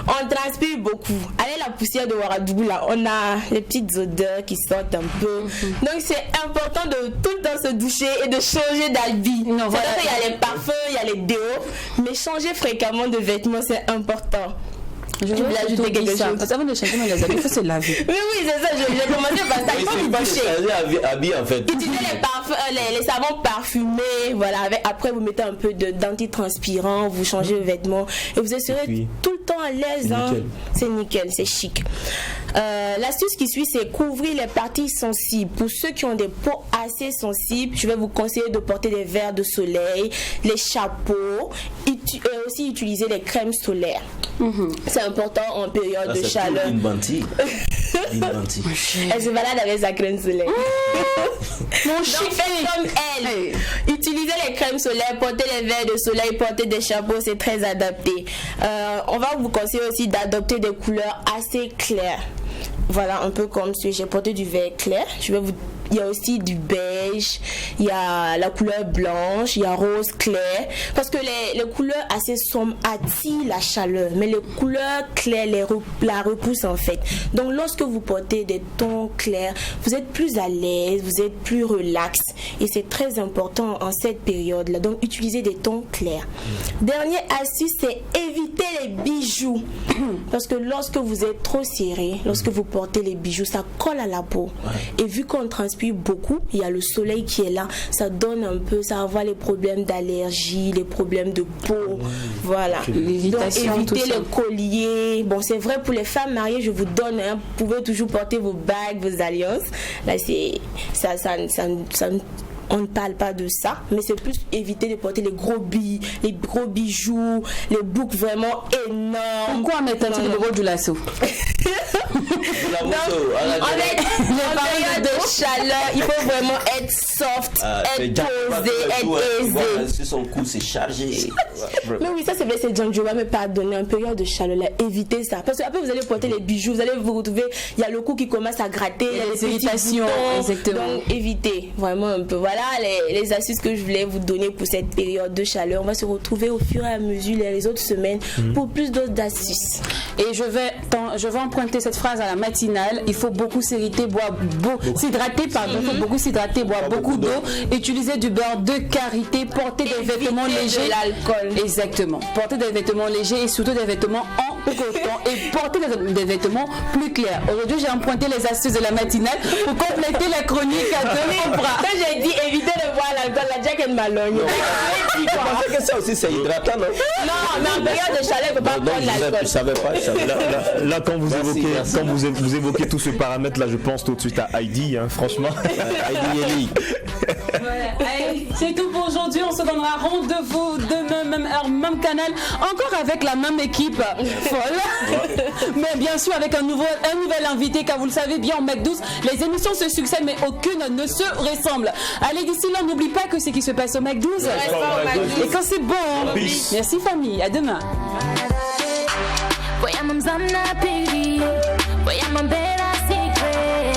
on transpire beaucoup. Allez, la poussière de Ouagadougou, là, on a les petites odeurs qui sortent un peu. Donc, c'est important de tout le temps se doucher et de changer d'habit. Il y a les parfums, il y a les déos, mais changer fréquemment de vêtements, c'est important. Je voulais ajouter quelque chose. Avant de changer les habits, il faut se laver. Oui, c'est ça, j'ai commencé par ça. Il faut vous doucher. Changer habits en fait. Utilisez les parfums, les savons parfumés, voilà. Après, vous mettez un peu d'antitranspirant, vous changez vos vêtements et vous serez tout le temps à l'aise. C'est nickel, c'est chic. L'astuce qui suit, c'est couvrir les parties sensibles. Pour ceux qui ont des peaux assez sensibles, je vais vous conseiller de porter des verres de soleil, les chapeaux, et aussi utiliser les crèmes solaires. C'est important en période de chaleur. Une banti. Elle se balade avec sa crème solaire. Mon chic, faites comme elle. Utilisez les crèmes solaires, portez les verres de soleil, portez des chapeaux, c'est très adapté. On va vous conseiller aussi d'adopter des couleurs assez claires. Voilà, un peu comme si j'ai porté du vert clair. Il y a aussi du beige, il y a la couleur blanche, il y a rose clair. Parce que les couleurs assez sombres attirent la chaleur, mais les couleurs claires la repoussent en fait. Donc lorsque vous portez des tons clairs, vous êtes plus à l'aise, vous êtes plus relax. Et c'est très important en cette période-là. Donc utilisez des tons clairs. Dernière astuce, c'est éviter les bijoux. Parce que lorsque vous êtes trop serré, lorsque vous portez les bijoux, ça colle à la peau. Et vu qu'on transpire beaucoup, il y a le soleil qui est là, ça donne un peu, ça envoie les problèmes d'allergie, les problèmes de peau, voilà. Donc évitez les colliers. Bon, c'est vrai pour les femmes mariées, je vous donne, vous pouvez toujours porter vos bagues, vos alliances. Là, on ne parle pas de ça, mais c'est plus éviter de porter les gros bijoux, les boucles vraiment énormes. Pourquoi mettre un petit peu du lasso? En période de chaleur, il faut vraiment être soft, être posé, être aisé. Sur son cou, c'est chargé. Mais oui, ça c'est vrai, c'est John Joe va me pardonner. En période de chaleur, là, évitez ça. Parce que après vous allez porter les bijoux, vous allez vous retrouver, il y a le cou qui commence à gratter, il y a les irritations. Exactement. Donc évitez vraiment un peu. Voilà les astuces que je voulais vous donner pour cette période de chaleur. On va se retrouver au fur et à mesure les autres semaines pour plus d'autres astuces. Et je vais emprunter cette phrase à la matinale. Il faut beaucoup s'hydrater, beaucoup s'hydrater, boire beaucoup d'eau, utiliser du beurre de karité, porter des vêtements légers, de l'alcool. Exactement. Porter des vêtements légers et surtout des vêtements en coton et porter des vêtements plus clairs. Aujourd'hui, j'ai emprunté les astuces de la matinale pour compléter la chronique à deux bras. Quand j'ai dit éviter de boire l'alcool, la Jack and Malone. Je pensais que ça aussi c'est hydratant, non? Non, mais en période de chaleur, il ne faut pas prendre l'alcool. Je savais pas. Là, quand vous évoquez tout ce paramètre là, je pense tout de suite à Heidi, franchement. Heidi Eli. Voilà. Allez, c'est tout pour aujourd'hui. On se donnera rendez-vous demain, même heure, même canal, encore avec la même équipe folle. Mais bien sûr avec un nouvel invité, car vous le savez bien, en Mac 12, les émissions se succèdent, mais aucune ne se ressemble. Allez, d'ici là, n'oublie pas que ce qui se passe au Mac 12. Et quand c'est bon, merci famille, à demain. Voy a mamzana pili, voy a mambera secret.